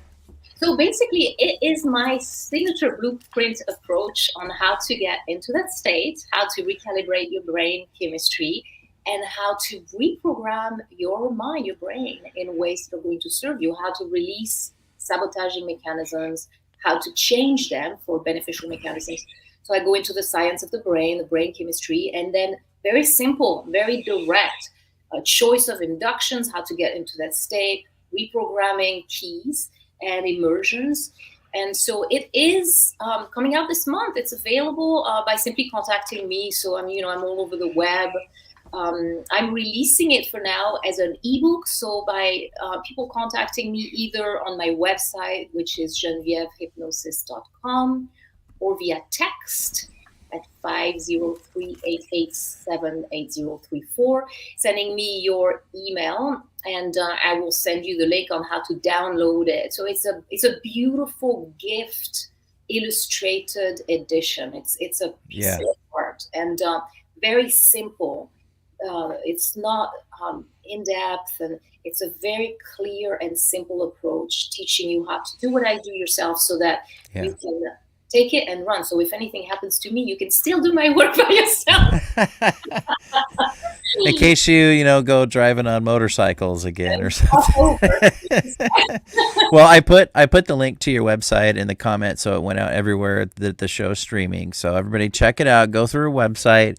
So basically, it is my signature blueprint approach on how to get into that state, how to recalibrate your brain chemistry, and how to reprogram your mind, your brain, in ways that are going to serve you, how to release sabotaging mechanisms, how to change them for beneficial mechanisms. So I go into the science of the brain chemistry, and then very simple, very direct choice of inductions, how to get into that state, reprogramming keys and immersions. And so it is coming out this month. It's available by simply contacting me. So I'm all over the web. I'm releasing it for now as an ebook. So by people contacting me either on my website, which is genvievhypnosis.com, or via text at 503-887-8034, sending me your email, and I will send you the link on how to download it. So it's a beautiful gift illustrated edition. It's a piece of art, and very simple. It's not in depth, and it's a very clear and simple approach, teaching you how to do what I do yourself, so that you can take it and run. So if anything happens to me, you can still do my work by yourself. In case you go driving on motorcycles again or something. Well, I put the link to your website in the comments, so it went out everywhere that the show's streaming. So everybody check it out. Go through her website.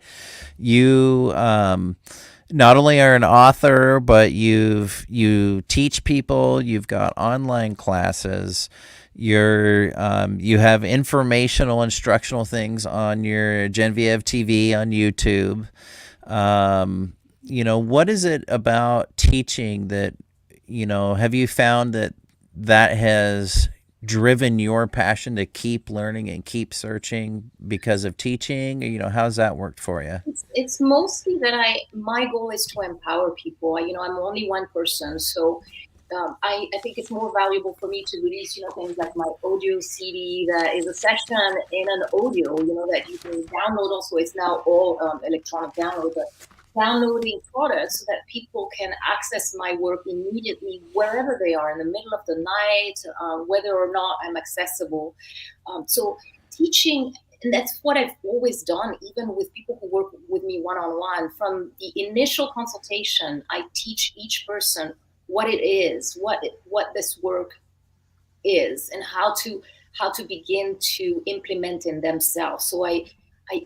You not only are an author, but you teach people. You've got online classes. You have informational, instructional things on your Genvièv TV on YouTube. What is it about teaching that, have you found that has driven your passion to keep learning and keep searching because of teaching? How's that worked for you? It's mostly that my goal is to empower people. I'm only one person, so I think it's more valuable for me to release, things like my audio CD that is a session in an audio, that you can download. Also, it's now all electronic download, but downloading products so that people can access my work immediately wherever they are, in the middle of the night, whether or not I'm accessible. So teaching, and that's what I've always done, even with people who work with me one-on-one. From the initial consultation, I teach each person what it is, what this work is, and how to begin to implement in themselves. So I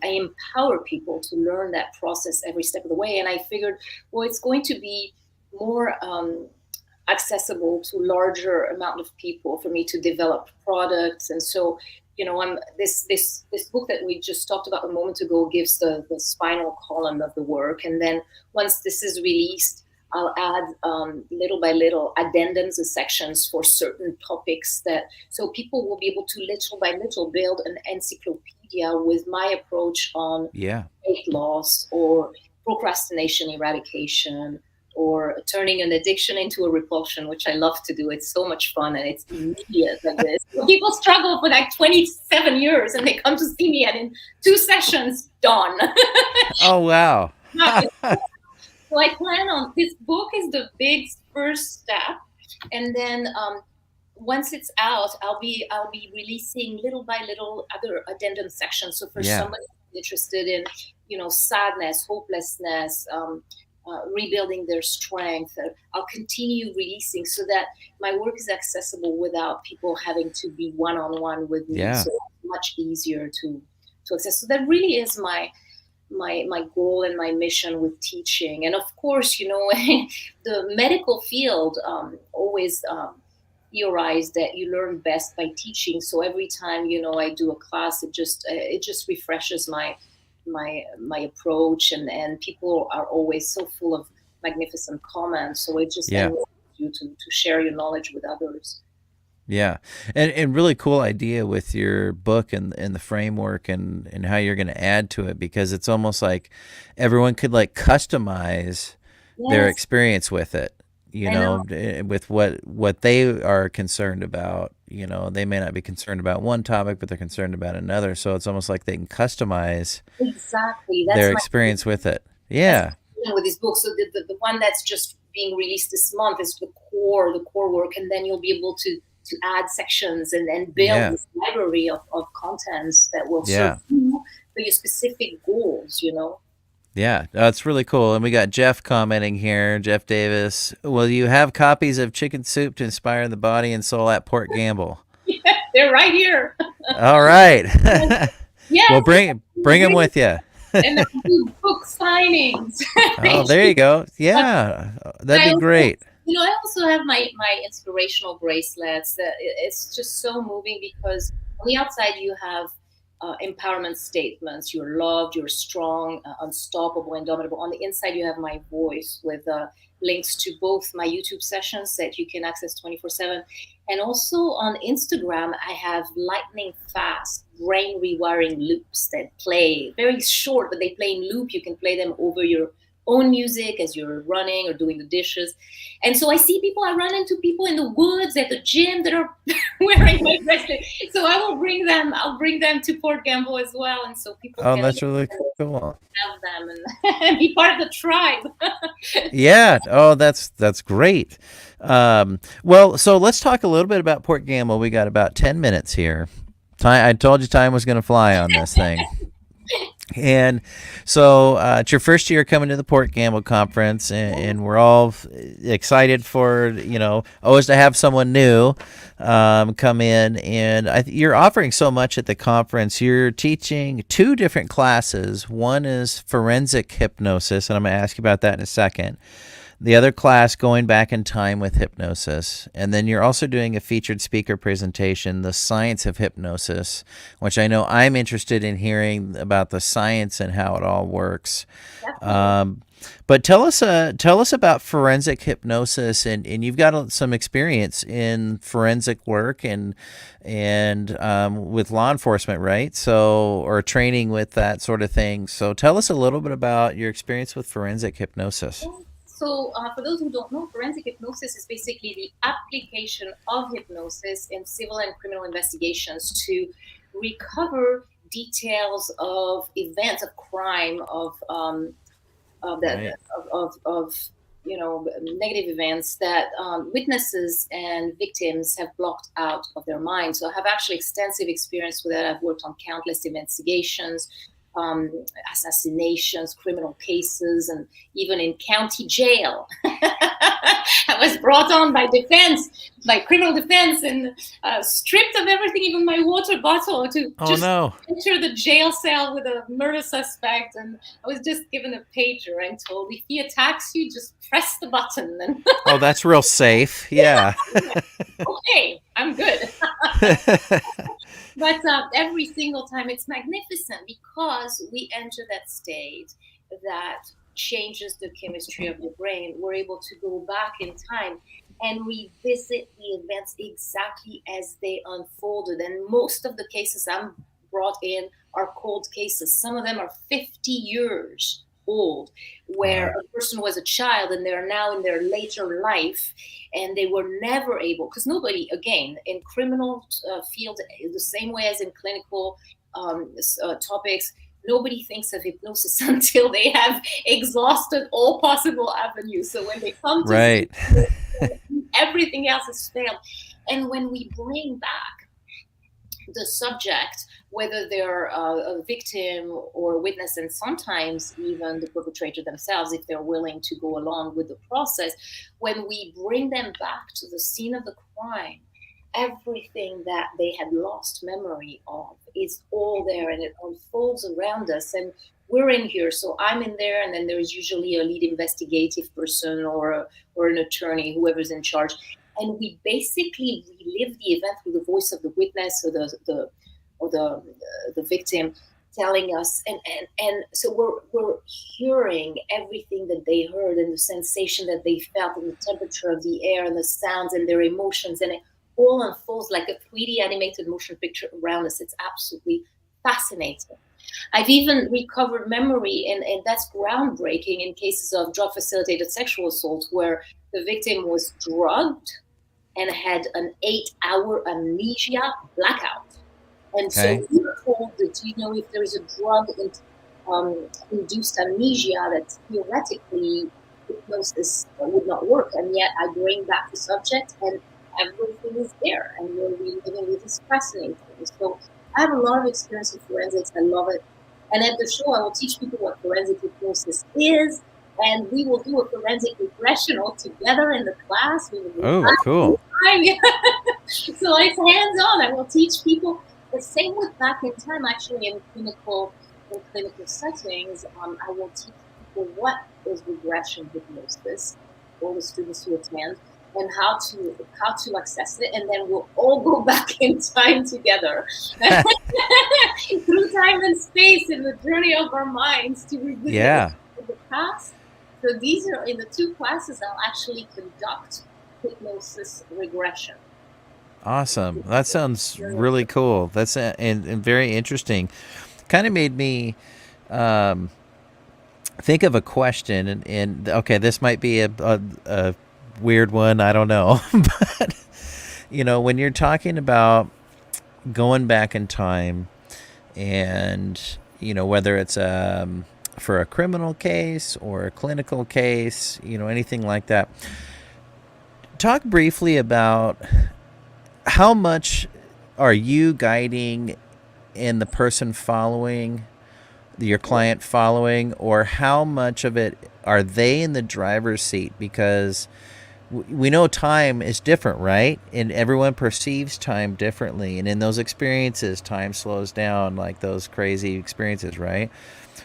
empower people to learn that process every step of the way. And I figured, well, it's going to be more accessible to larger amount of people for me to develop products. And so, this book that we just talked about a moment ago gives the spinal column of the work. And then once this is released, I'll add little by little addendums and sections for certain topics, so people will be able to little by little build an encyclopedia with my approach on weight loss, or procrastination eradication, or turning an addiction into a repulsion, which I love to do. It's so much fun, and it's immediate like this. People struggle for like 27 years, and they come to see me, and in 2 sessions, done. Oh, wow. So I plan on, this book is the big first step, and then once it's out, I'll be releasing little by little other addendum sections. So for somebody who's interested in, sadness, hopelessness, rebuilding their strength, I'll continue releasing so that my work is accessible without people having to be one-on-one with me. So it's much easier to access. So that really is my goal and my mission with teaching. And of course, the medical field always theorized that you learn best by teaching. So every time I do a class, it just refreshes my approach, and people are always so full of magnificent comments. So it just enables you to share your knowledge with others. Yeah. And really cool idea with your book and the framework and how you're going to add to it, because it's almost like everyone could customize their experience with it, with what they are concerned about. They may not be concerned about one topic, but they're concerned about another. So it's almost like they can customize their experience with it. Yeah. With this book. So the one that's just being released this month is the core work. And then you'll be able to to add sections and build Yeah. this library of contents that will Yeah. serve you for your specific goals, you know. Yeah, that's really cool. And we got Jeff commenting here, Jeff Davis. Will you have copies of Chicken Soup to Inspire the Body and Soul at Port Gamble? Yeah, they're right here. All right. Yes. Well, bring them with you. And I do book signings. Oh, there you go. Yeah, that'd be great. You know, I also have my inspirational bracelets. It's just so moving because on the outside you have empowerment statements. You're loved, you're strong, unstoppable, indomitable. On the inside you have my voice with links to both my YouTube sessions that you can access 24/7. And also on Instagram, I have lightning fast brain rewiring loops that play very short, but they play in loop. You can play them over your own music as you're running or doing the dishes. And so I run into people in the woods at the gym that are wearing my bracelet. So I'll bring them to Port Gamble as well. And so people can That's really cool. have them and be part of the tribe. Yeah. Oh, that's great. Well, so let's talk a little bit about Port Gamble. We got about 10 minutes here. I told you time was going to fly on this thing. And so it's your first year coming to the Port Gamble conference, and we're all excited for, always to have someone new come in. And you're offering so much at the conference. You're teaching 2 different classes. One is forensic hypnosis, and I'm going to ask you about that in a second. The other class, going back in time with hypnosis. And then you're also doing a featured speaker presentation, The Science of Hypnosis, which I know I'm interested in hearing about the science and how it all works. But tell us about forensic hypnosis, and you've got some experience in forensic work and with law enforcement, right? So, or training with that sort of thing. So tell us a little bit about your experience with forensic hypnosis. So for those who don't know, forensic hypnosis is basically the application of hypnosis in civil and criminal investigations to recover details of events of crime, of negative events that witnesses and victims have blocked out of their mind. So I have actually extensive experience with that. I've worked on countless investigations, assassinations, criminal cases, and even in county jail. I was brought on by criminal defense, and stripped of everything, even my water bottle, to enter the jail cell with a murder suspect. And I was just given a pager and told, if he attacks you, just press the button. And oh, that's real safe. Yeah. Okay, I'm good. But every single time it's magnificent because we enter that state that changes the chemistry of your brain. We're able to go back in time and revisit the events exactly as they unfolded. And most of the cases I'm brought in are cold cases. Some of them are 50 years old, where a person was a child and they're now in their later life, and they were never able, because nobody, again, in criminal field, the same way as in clinical topics, nobody thinks of hypnosis until they have exhausted all possible avenues. So when they come to everything else has failed. And when we bring back the subject, whether they're a victim or a witness, and sometimes even the perpetrator themselves, if they're willing to go along with the process, when we bring them back to the scene of the crime, everything that they had lost memory of is all there, and it unfolds around us. And we're in here, so I'm in there, and then there's usually a lead investigative person or an attorney, whoever's in charge. And we basically relive the event through the voice of the witness or the victim telling us, and so we're hearing everything that they heard, and the sensation that they felt, and the temperature of the air, and the sounds, and their emotions, and it all unfolds like a 3D animated motion picture around us. It's absolutely fascinating. I've even recovered memory, and that's groundbreaking in cases of drug-facilitated sexual assault, where the victim was drugged and had an 8-hour amnesia blackout. And so we were told that, if there is a drug-induced amnesia, that theoretically hypnosis would not work. And yet I bring back the subject, and everything is there, and we're reliving it is fascinating. So I have a lot of experience in forensics. I love it. And at the show, I will teach people what forensic hypnosis is, and we will do a forensic regression all together in the class. We will do Oh, cool. So it's hands-on. I will teach people. The same with back in time, actually, in clinical settings. I will teach people what is regression hypnosis, all the students who attend, and how to access it, and then we'll all go back in time together through time and space in the journey of our minds to revisit the past. So these are in the 2 classes. I'll actually conduct hypnosis regression. Awesome. That sounds really cool. That's and very interesting. Kind of made me think of a question, and okay, this might be a weird one. I don't know, but when you're talking about going back in time, and whether it's for a criminal case or a clinical case, anything like that. Talk briefly about how much are you guiding and the person following, your client following, or how much of it are they in the driver's seat? Because we know time is different, right? And everyone perceives time differently. And in those experiences, time slows down, like those crazy experiences, right?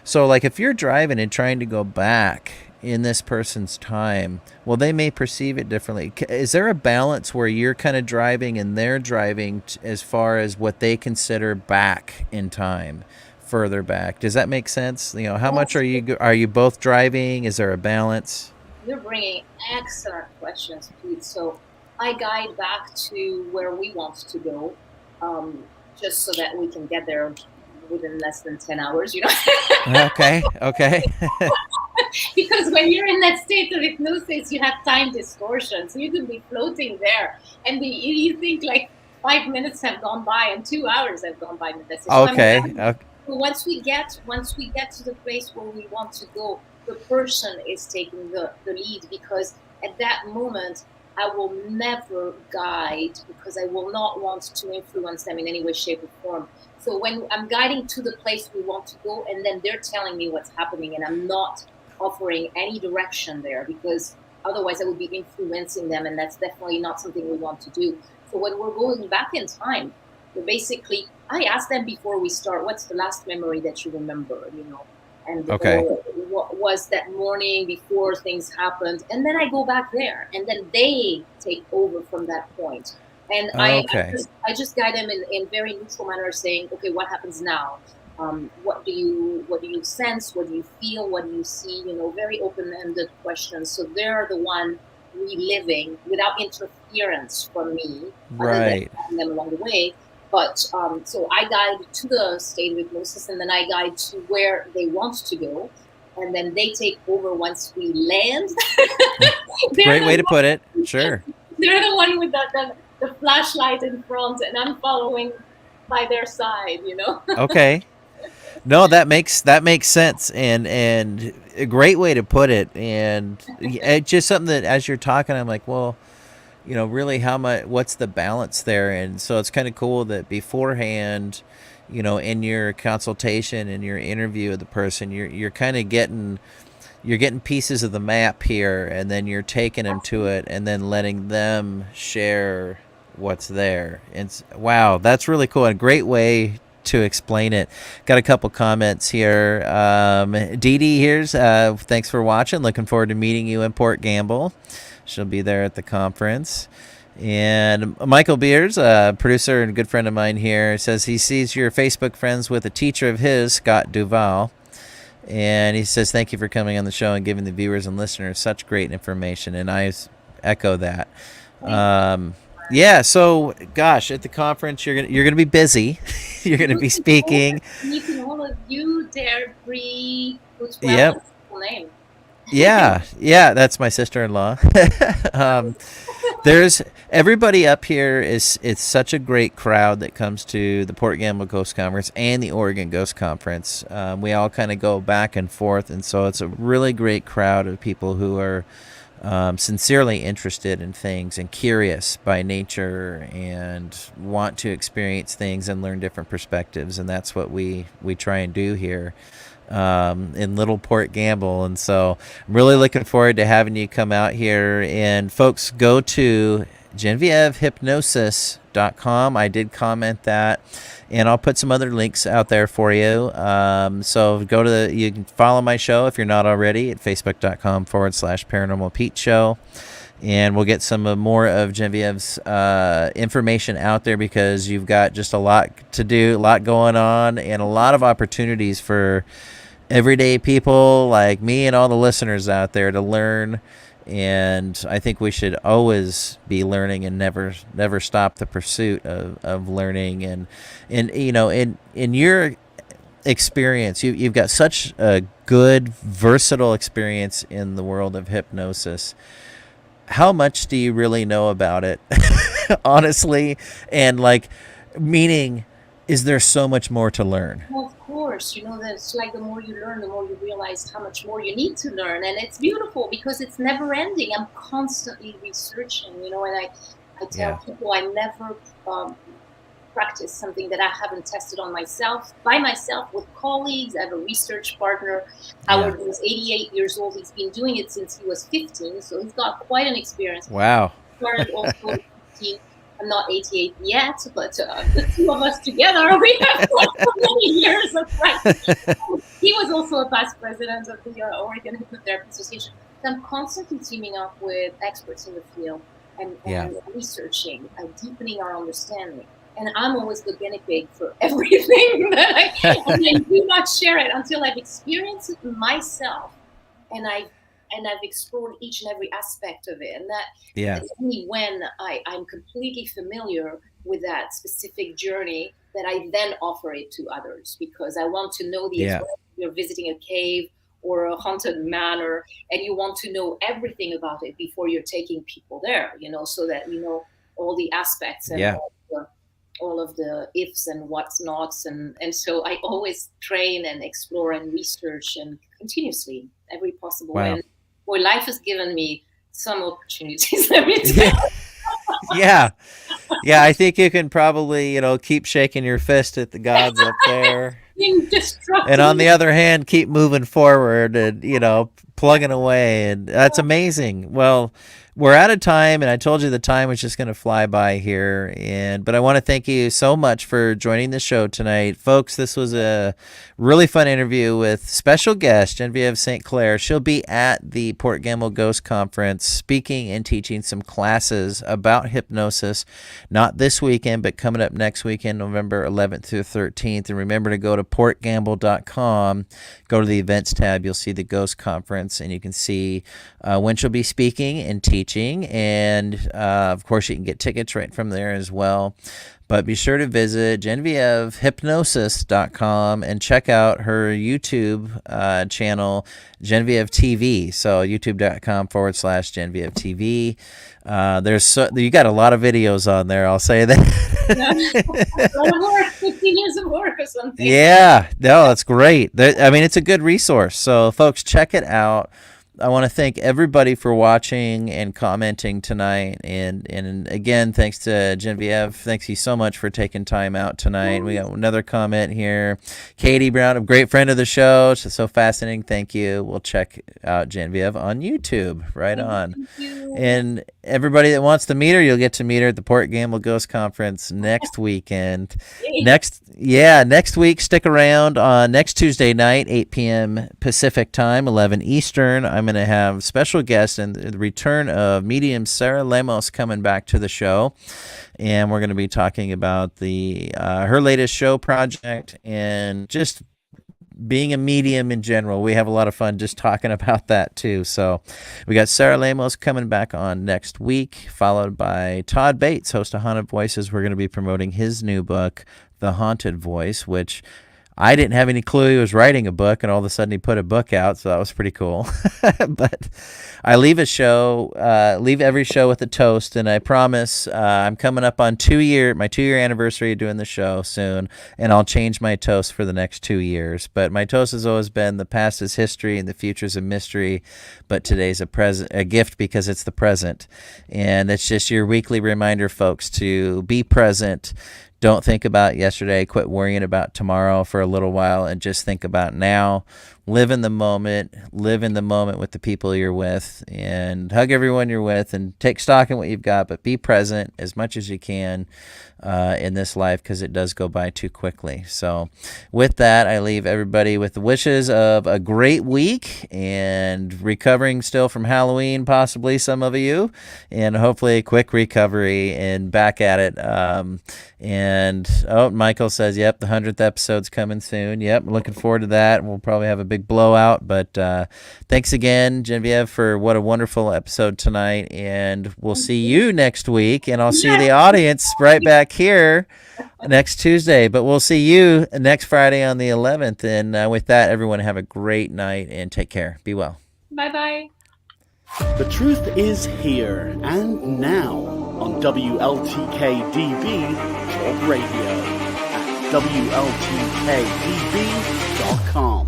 So like if you're driving and trying to go back in this person's time, well, they may perceive it differently. Is there a balance where you're kind of driving and they're driving as far as what they consider back in time, further back? Does that make sense? How much are you both driving? Is there a balance? You're bringing excellent questions, Pete. So I guide back to where we want to go, just so that we can get there within less than 10 hours, Okay. Because when you're in that state of hypnosis, you have time distortion. So you could be floating there, and you think like 5 minutes have gone by and 2 hours have gone by. Okay. So once we get to the place where we want to go, the person is taking the lead, because at that moment I will never guide, because I will not want to influence them in any way, shape, or form. So when I'm guiding to the place we want to go, and then they're telling me what's happening, and I'm not offering any direction there, because otherwise I would be influencing them, and that's definitely not something we want to do. So when we're going back in time, basically, I ask them before we start, what's the last memory that you remember, and what was that morning before things happened, and then I go back there, and then they take over from that point. And I just guide them in very neutral manner, saying, okay, what happens now? What do you sense? What do you feel? What do you see? Very open-ended questions. So they're the one reliving without interference from me, right? Other than them along the way. But so I guide to the state of hypnosis, and then I guide to where they want to go, and then they take over once we land. Great way to put it. Sure. They're the one with the flashlight in front, and I'm following by their side. Okay. No, that makes sense, and a great way to put it. And it's just something that as you're talking, I'm like, well, really what's the balance there? And so it's kind of cool that beforehand, in your consultation and your interview of the person, you're kind of getting pieces of the map here, and then you're taking them to it, and then letting them share what's there. And wow, that's really cool. And a great way to explain it. Got a couple comments here. Dee Dee here's thanks for watching. Looking forward to meeting you in Port Gamble. She'll be there at the conference. And Michael Beers, a producer and good friend of mine here, says he sees your Facebook friends with a teacher of his, Scott Duval. And he says, thank you for coming on the show and giving the viewers and listeners such great information. And I echo that. Yeah, so gosh, at the conference you're gonna be busy. You're gonna be speaking. Meeting all of you there, Bree. Yep. Name. Yeah, that's my sister-in-law. There's everybody up here it's such a great crowd that comes to the Port Gamble Ghost Conference and the Oregon Ghost Conference. We all kind of go back and forth, and so it's a really great crowd of people who are sincerely interested in things and curious by nature and want to experience things and learn different perspectives. And that's what we try and do here in Little Port Gamble. And so I'm really looking forward to having you come out here. And folks, go to GenvièvHypnosis.com. I did comment that, and I'll put some other links out there for you. So you can follow my show if you're not already at Facebook.com/Paranormal Pete Show. And we'll get some more of Genvièv's information out there, because you've got just a lot to do, a lot going on, and a lot of opportunities for everyday people like me and all the listeners out there to learn. And I think we should always be learning and never stop the pursuit of learning. And you know, in your experience, you've got such a good, versatile experience in the world of hypnosis. How much do you really know about it, honestly? And meaning, is there so much more to learn? Well, of course, that's like the more you learn, the more you realize how much more you need to learn. And it's beautiful because it's never ending. I'm constantly researching, and I tell people I never practice something that I haven't tested on by myself, with colleagues. I have a research partner. Howard is 88 years old. He's been doing it since he was 15, so he's got quite an experience. Wow. Started also at 15. I'm not 88 yet, but the two of us together, we have so many years of practice. He was also a past president of the Oregon Hypnotherapy Association. So I'm constantly teaming up with experts in the field and researching, deepening our understanding. And I'm always the guinea pig for everything that I do not share it until I've experienced it myself, and I've explored each and every aspect of it. And that's only when I'm completely familiar with that specific journey that I then offer it to others, because I want to know the experience. You're visiting a cave or a haunted manor, and you want to know everything about it before you're taking people there, so that you know all the aspects and all of the ifs and what's nots. And so I always train and explore and research and continuously every possible way. And boy, life has given me some opportunities. Let me tell you. Yeah, I think you can probably, keep shaking your fist at the gods up there. And on the other hand, keep moving forward and, plugging away. And that's amazing. Well, we're out of time, and I told you the time was just going to fly by here. But I want to thank you so much for joining the show tonight. Folks, this was a really fun interview with special guest Genviev St.Clair. She'll be at the Port Gamble Ghost Conference speaking and teaching some classes about hypnosis, not this weekend, but coming up next weekend, November 11th through 13th. And remember to go to portgamble.com, go to the events tab. You'll see the Ghost Conference, and you can see when she'll be speaking and teaching. And of course, you can get tickets right from there as well. But be sure to visit GenvièvHypnosis.com and check out her YouTube channel, Genviev TV. So youtube.com/Genviev TV. You got a lot of videos on there, I'll say that. 15 years of work or something. Yeah, no, that's great. It's a good resource. So folks, check it out. I want to thank everybody for watching and commenting tonight. And again, thanks to Genvièv. Thanks you so much for taking time out tonight. We got another comment here. Katie Brown, a great friend of the show. She's so fascinating. Thank you. We'll check out Genvièv on YouTube. Right on. Thank you. And everybody that wants to meet her, you'll get to meet her at the Port Gamble Ghost Conference next weekend. Next week, stick around on next Tuesday night, 8 p.m. Pacific time, 11 Eastern. I'm going to have special guests and the return of medium Sarah Lemos coming back to the show. And we're going to be talking about her latest show project and just being a medium in general. We have a lot of fun just talking about that too. So we got Sarah Lemos coming back on next week, followed by Todd Bates, host of Haunted Voices. We're going to be promoting his new book, The Haunted Voice, which I didn't have any clue he was writing a book, and all of a sudden he put a book out, so that was pretty cool. But I leave every show with a toast, and I promise I'm coming up on my 2-year anniversary of doing the show soon, and I'll change my toast for the next 2 years. But my toast has always been the past is history and the future is a mystery, but today's a gift because it's the present. And it's just your weekly reminder, folks, to be present. Don't think about yesterday. Quit worrying about tomorrow for a little while and just think about now. Live in the moment. Live in the moment with the people you're with, and hug everyone you're with, and take stock in what you've got, but be present as much as you can in this life, because it does go by too quickly. So with that, I leave everybody with the wishes of a great week and recovering still from Halloween, possibly some of you, and hopefully a quick recovery and back at it. Michael says, yep, the 100th episode's coming soon. Yep, looking forward to that. We'll probably have a big blowout, but thanks again, Genvièv, for what a wonderful episode tonight, and we'll see you next week, and I'll see the audience right back here next Tuesday, but we'll see you next Friday on the 11th, and with that, everyone have a great night and take care. Be well. Bye-bye. The truth is here and now on WLTK-DB Talk Radio at WLTK-DB.com.